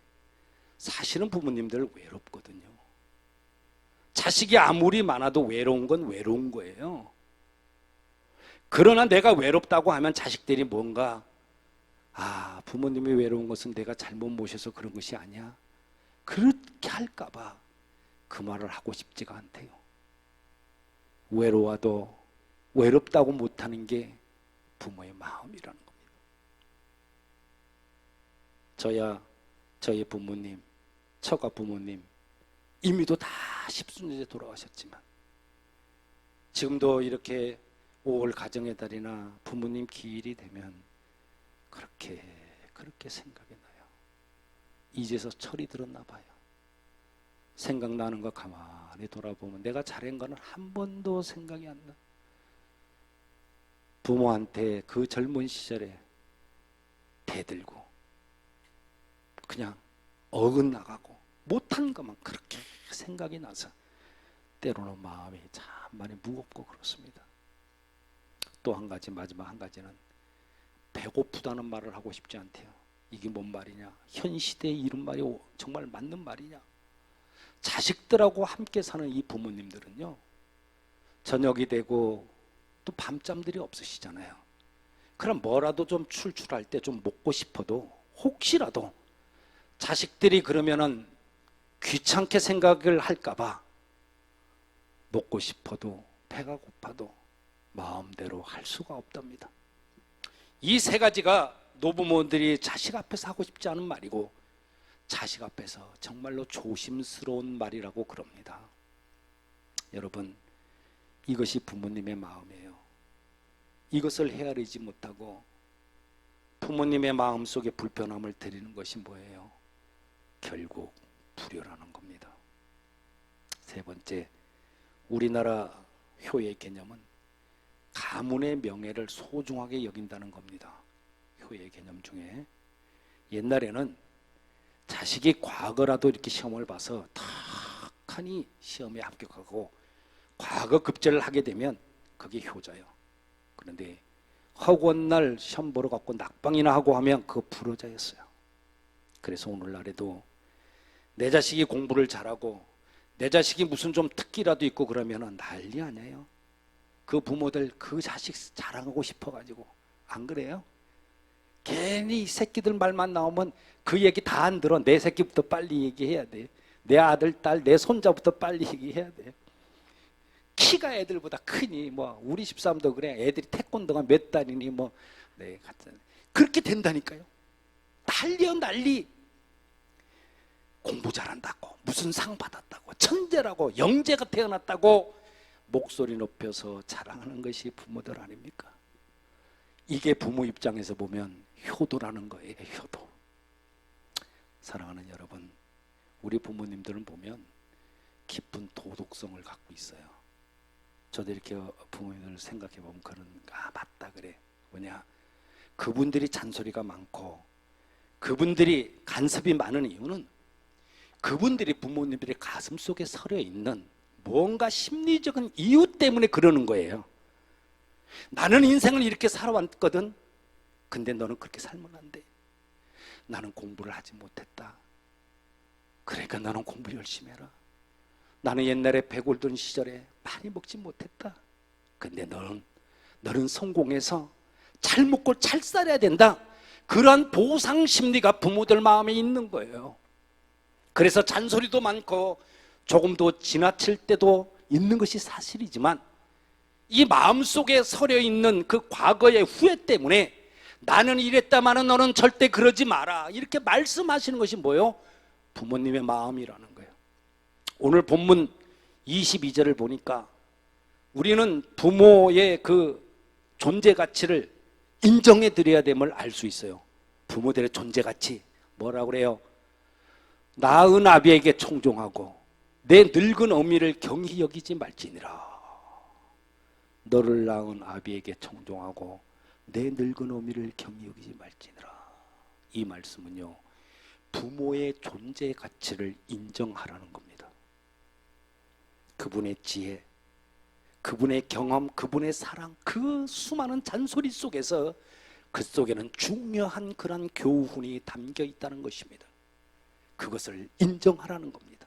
사실은 부모님들 외롭거든요. 자식이 아무리 많아도 외로운 건 외로운 거예요. 그러나 내가 외롭다고 하면 자식들이 뭔가 부모님이 외로운 것은 내가 잘못 모셔서 그런 것이 아니야. 그렇게 할까 봐 그 말을 하고 싶지가 않대요. 외로워도 외롭다고 못하는 게 부모의 마음이라는 겁니다. 저의 부모님, 처가 부모님 이미도 다 십수년째 돌아가셨지만 지금도 이렇게 5월 가정의 달이나 부모님 기일이 되면 그렇게 생각이 나요. 이제서 철이 들었나 봐요. 생각나는 거 가만히 돌아보면 내가 잘한 거는 한 번도 생각이 안 나. 부모한테 그 젊은 시절에 대들고 그냥 어긋나가고 못한 것만 그렇게 생각이 나서 때로는 마음이 참 많이 무겁고 그렇습니다. 또 한 가지, 마지막 한 가지는 배고프다는 말을 하고 싶지 않대요. 이게 뭔 말이냐? 현 시대에 이런 말이 정말 맞는 말이냐? 자식들하고 함께 사는 이 부모님들은요, 저녁이 되고 또 밤잠들이 없으시잖아요. 그럼 뭐라도 좀 출출할 때 좀 먹고 싶어도 혹시라도 자식들이 그러면은 귀찮게 생각을 할까봐 먹고 싶어도 배가 고파도 마음대로 할 수가 없답니다. 이 세 가지가 노부모들이 자식 앞에서 하고 싶지 않은 말이고 자식 앞에서 정말로 조심스러운 말이라고 그럽니다. 여러분, 이것이 부모님의 마음이에요. 이것을 헤아리지 못하고 부모님의 마음속에 불편함을 드리는 것이 뭐예요? 결국 불효라는 겁니다. 세 번째, 우리나라 효의 개념은 가문의 명예를 소중하게 여긴다는 겁니다. 효의 개념 중에 옛날에는 자식이 과거라도 이렇게 시험을 봐서 탁하니 시험에 합격하고 과거 급제를 하게 되면 그게 효자예요. 그런데 허구한 날 시험 보러 갔고 낙방이나 하고 하면 그거 불효자였어요. 그래서 오늘날에도 내 자식이 공부를 잘하고 내 자식이 무슨 좀 특기라도 있고 그러면 난리 아니에요. 그 부모들 그 자식 자랑하고 싶어가지고. 안 그래요? 괜히 이 새끼들 말만 나오면 그 얘기 다 안 들어. 내 새끼부터 빨리 얘기해야 돼. 내 아들, 딸, 내 손자부터 빨리 얘기해야 돼. 키가 애들보다 크니 뭐 우리 집사람도 그래. 애들이 태권도가 몇 달이니 뭐 네, 같은 그렇게 된다니까요. 난리요, 난리. 공부 잘한다고 무슨 상 받았다고 천재라고 영재가 태어났다고 목소리 높여서 자랑하는 것이 부모들 아닙니까? 이게 부모 입장에서 보면 효도라는 거예요. 효도. 사랑하는 여러분, 우리 부모님들은 보면 깊은 도덕성을 갖고 있어요. 저도 이렇게 부모님들 생각해 보면 맞다 그래. 뭐냐, 그분들이 잔소리가 많고 그분들이 간섭이 많은 이유는 그분들이 부모님들의 가슴 속에 서려 있는 뭔가 심리적인 이유 때문에 그러는 거예요. 나는 인생을 이렇게 살아왔거든. 근데 너는 그렇게 살면 안 돼. 나는 공부를 하지 못했다. 그러니까 너는 공부 열심히 해라. 나는 옛날에 배골던 시절에 많이 먹지 못했다. 근데 너는 성공해서 잘 먹고 잘 살아야 된다. 그러한 보상 심리가 부모들 마음에 있는 거예요. 그래서 잔소리도 많고 조금 더 지나칠 때도 있는 것이 사실이지만 이 마음속에 서려 있는 그 과거의 후회 때문에 나는 이랬다마는 너는 절대 그러지 마라 이렇게 말씀하시는 것이 뭐예요? 부모님의 마음이라는 거예요. 오늘 본문 22절을 보니까 우리는 부모의 그 존재 가치를 인정해 드려야 됨을 알 수 있어요. 부모들의 존재 가치 뭐라고 그래요? 낳은 아비에게 청종하고 내 늙은 어미를 경히 여기지 말지니라. 너를 낳은 아비에게 청종하고 내 늙은 어미를 경히 여기지 말지니라. 이 말씀은요, 부모의 존재 가치를 인정하라는 겁니다. 그분의 지혜, 그분의 경험, 그분의 사랑, 그 수많은 잔소리 속에서 그 속에는 중요한 그런 교훈이 담겨 있다는 것입니다. 그것을 인정하라는 겁니다.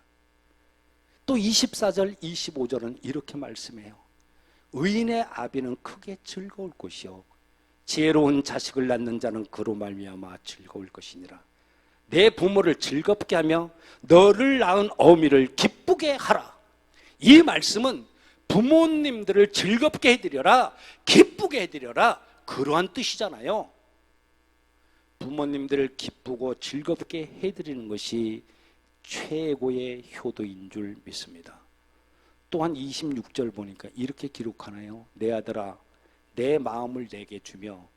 또 24절, 25절은 이렇게 말씀해요. 의인의 아비는 크게 즐거울 것이요 지혜로운 자식을 낳는 자는 그로 말미암아 즐거울 것이니라. 내 부모를 즐겁게 하며 너를 낳은 어미를 기쁘게 하라. 이 말씀은 부모님들을 즐겁게 해드려라, 기쁘게 해드려라, 그러한 뜻이잖아요. 부모님들을 기쁘고 즐겁게 해드리는 것이 최고의 효도인 줄 믿습니다. 또한 26절 보니까 이렇게 기록하나요? 내 아들아, 내 마음을 내게 주며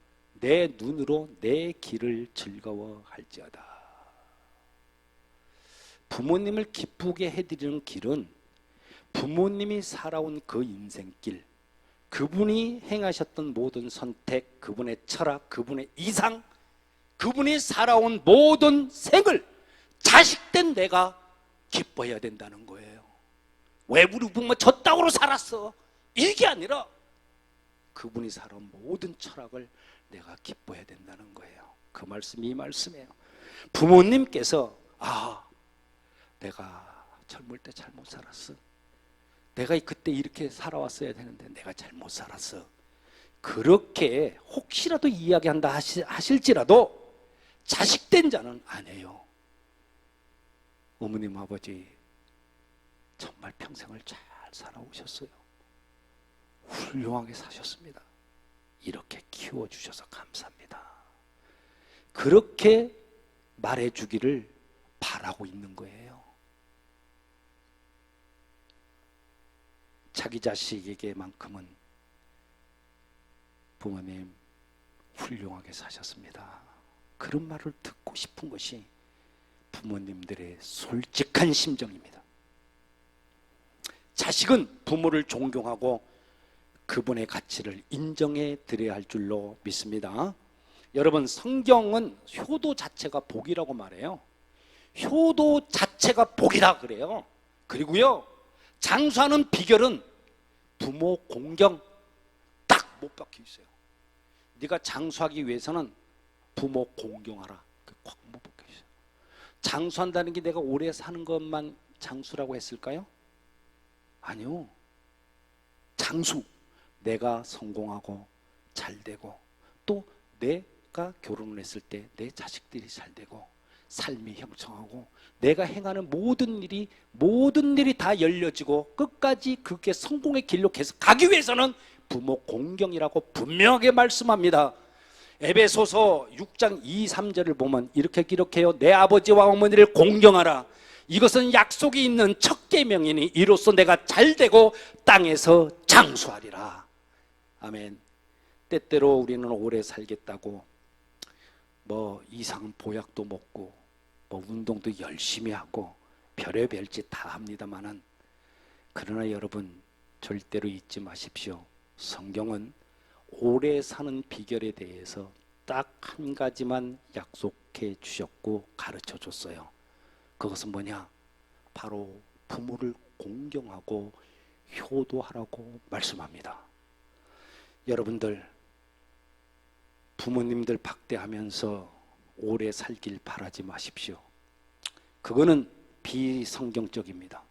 내 눈으로 내 길을 즐거워할지어다. 부모님을 기쁘게 해드리는 길은 부모님이 살아온 그 인생길, 그분이 행하셨던 모든 선택, 그분의 철학, 그분의 이상, 그분이 살아온 모든 생을 자식된 내가 기뻐해야 된다는 거예요. 왜 우리 부모 저 땅으로 살았어? 이게 아니라 그분이 살아온 모든 철학을 내가 기뻐해야 된다는 거예요. 그 말씀이 이 말씀이에요. 부모님께서 내가 젊을 때 잘못 살았어. 내가 그때 이렇게 살아왔어야 되는데 내가 잘못 살았어. 그렇게 혹시라도 이야기한다 하실지라도 자식된 자는 안 해요. 어머님 아버지 정말 평생을 잘 살아오셨어요. 훌륭하게 사셨습니다. 이렇게 키워주셔서 감사합니다. 그렇게 말해주기를 바라고 있는 거예요. 자기 자식에게만큼은 부모님 훌륭하게 사셨습니다. 그런 말을 듣고 싶은 것이 부모님들의 솔직한 심정입니다. 자식은 부모를 존경하고 그분의 가치를 인정해 드려야 할 줄로 믿습니다. 여러분, 성경은 효도 자체가 복이라고 말해요. 효도 자체가 복이다 그래요. 그리고요, 장수하는 비결은 부모 공경 딱 못 박혀 있어요. 네가 장수하기 위해서는 부모 공경하라. 꽉 못 박혀 있어요. 장수한다는 게 내가 오래 사는 것만 장수라고 했을까요? 아니요. 장수, 내가 성공하고 잘되고 또 내가 결혼을 했을 때 내 자식들이 잘되고 삶이 형성하고 내가 행하는 모든 일이 다 열려지고 끝까지 그게 성공의 길로 계속 가기 위해서는 부모 공경이라고 분명하게 말씀합니다. 에베소서 6장 2, 3절을 보면 이렇게 기록해요. 내 아버지와 어머니를 공경하라. 이것은 약속이 있는 첫 계명이니 이로써 내가 잘되고 땅에서 장수하리라. 아멘. 때때로 우리는 오래 살겠다고 이상한 보약도 먹고 운동도 열심히 하고 별의별 짓 다 합니다만은, 그러나 여러분 절대로 잊지 마십시오. 성경은 오래 사는 비결에 대해서 딱 한 가지만 약속해 주셨고 가르쳐 줬어요. 그것은 뭐냐? 바로 부모를 공경하고 효도하라고 말씀합니다. 여러분들 부모님들 박대하면서 오래 살길 바라지 마십시오. 그거는 비성경적입니다.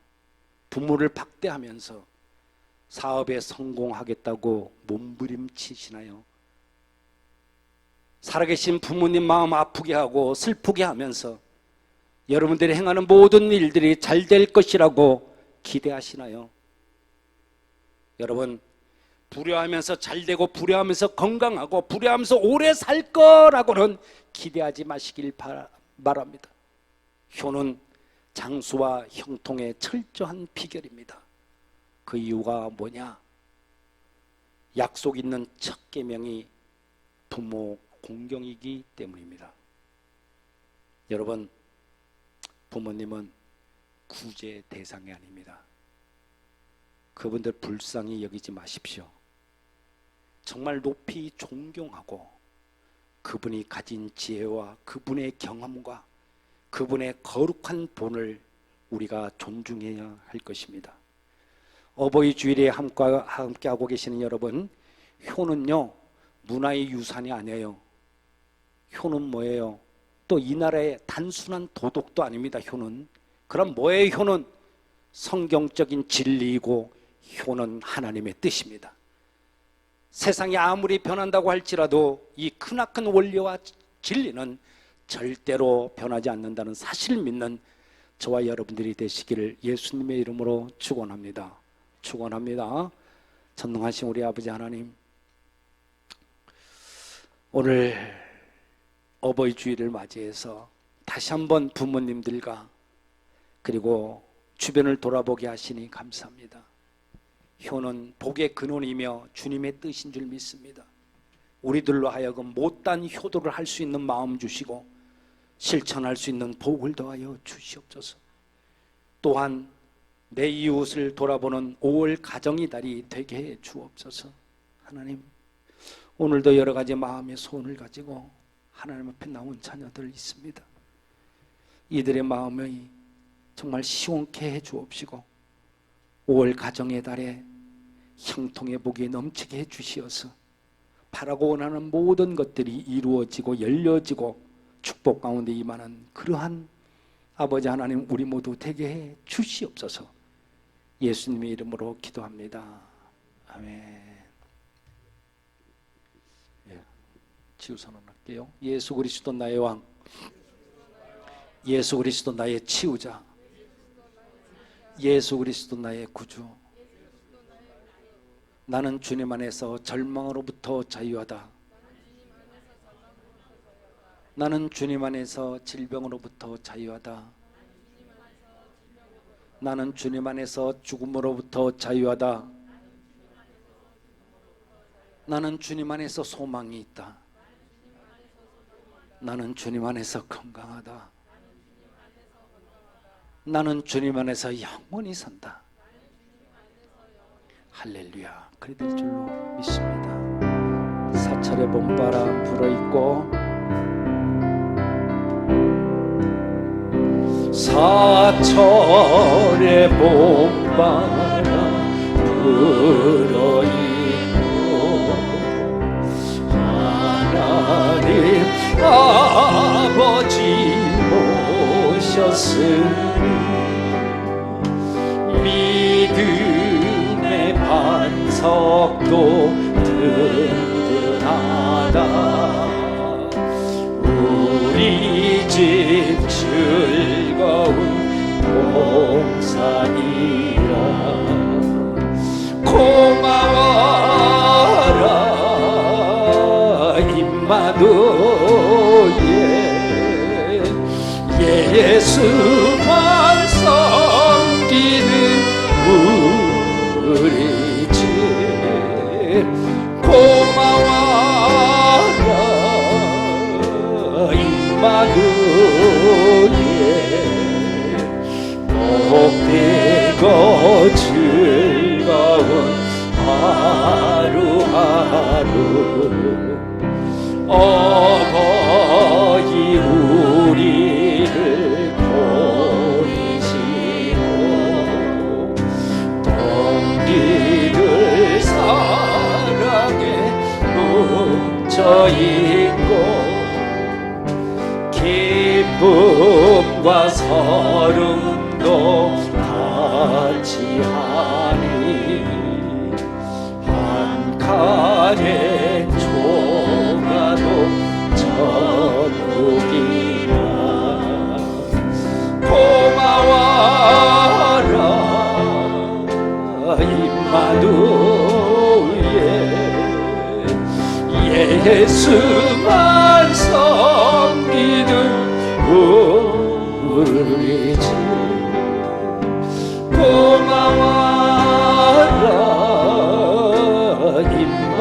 부모를 박대하면서 사업에 성공하겠다고 몸부림치시나요? 살아계신 부모님 마음 아프게 하고 슬프게 하면서 여러분들이 행하는 모든 일들이 잘 될 것이라고 기대하시나요? 여러분, 불효하면서 잘되고 불효하면서 건강하고 불효하면서 오래 살 거라고는 기대하지 마시길 바랍니다. 효는 장수와 형통의 철저한 비결입니다. 그 이유가 뭐냐? 약속 있는 첫 계명이 부모 공경이기 때문입니다. 여러분, 부모님은 구제 대상이 아닙니다. 그분들 불쌍히 여기지 마십시오. 정말 높이 존경하고 그분이 가진 지혜와 그분의 경험과 그분의 거룩한 본을 우리가 존중해야 할 것입니다. 어버이 주일에 함께하고 계시는 여러분, 효는요 문화의 유산이 아니에요. 효는 뭐예요? 또 이 나라의 단순한 도덕도 아닙니다. 효는. 그럼 뭐예요? 효는 성경적인 진리이고 효는 하나님의 뜻입니다. 세상이 아무리 변한다고 할지라도 이 크나큰 원리와 진리는 절대로 변하지 않는다는 사실을 믿는 저와 여러분들이 되시기를 예수님의 이름으로 축원합니다. 축원합니다. 전능하신 우리 아버지 하나님, 오늘 어버이 주일을 맞이해서 다시 한번 부모님들과 그리고 주변을 돌아보게 하시니 감사합니다. 효는 복의 근원이며 주님의 뜻인 줄 믿습니다. 우리들로 하여금 못단 효도를 할 수 있는 마음 주시고 실천할 수 있는 복을 더하여 주시옵소서. 또한 내 이웃을 돌아보는 5월 가정의 달이 되게 해 주옵소서. 하나님, 오늘도 여러 가지 마음의 소원을 가지고 하나님 앞에 나온 자녀들 있습니다. 이들의 마음이 정말 시원케 해 주옵시고 5월 가정의 달에 형통의 복이 넘치게 해 주시어서 바라고 원하는 모든 것들이 이루어지고 열려지고 축복 가운데 임하는 그러한 아버지 하나님 우리 모두 되게 해 주시옵소서. 예수님의 이름으로 기도합니다. 아멘. 치유선언할게요. 예수 그리스도 나의 왕, 예수 그리스도 나의 치유자, 예수 그리스도 나의 구주. 나는 주님 안에서 절망으로부터 자유하다. 나는 주님 안에서 질병으로부터 자유하다. 나는 주님 안에서 죽음으로부터 자유하다. 나는 주님 안에서 소망이 있다. 나는 주님 안에서 건강하다. 나는 주님 안에서 영원히 산다. 할렐루야. 그래 될 줄로 믿습니다. 사철의 봄바람 불어있고 사철의 봄바람 불어있고 하나님 아버지 모셨으니 믿음의 반석도 든든하다. 우리 집 즐거운 동산이라 고마워라 임마누엘 예수만 섬기는 우리 집 고마워라 임마누엘 복되고 즐거운 하루하루 어버이 우리를 보이시고 동기들 사랑에 뭉쳐있고 기쁨과 서름도 같이 하니 한 칸의 조가도 천국이라 고마워라 임마누엘 예수만 섬기는 우리 집 고마워라 임마누엘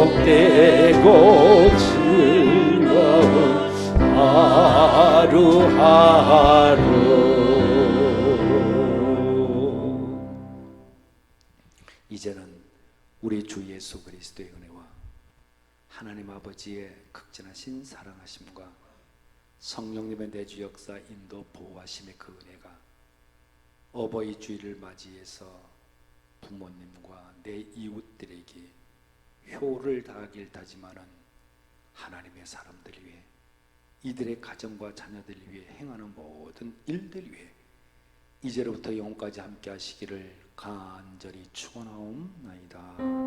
복되고 즐거운 하루하루. 이제는 우리 주 예수 그리스도의 은혜와 하나님 아버지의 극진하신 사랑하심과 성령님의 내주 역사 인도 보호하심의 그 은혜가 어버이 주일을 맞이해서 부모님과 내 이웃들에게 효를 다하길 다짐하는 하나님의 사람들 위해 이들의 가정과 자녀들 위해 행하는 모든 일들 위해 이제로부터 영원까지 함께 하시기를 간절히 축원하옵나이다.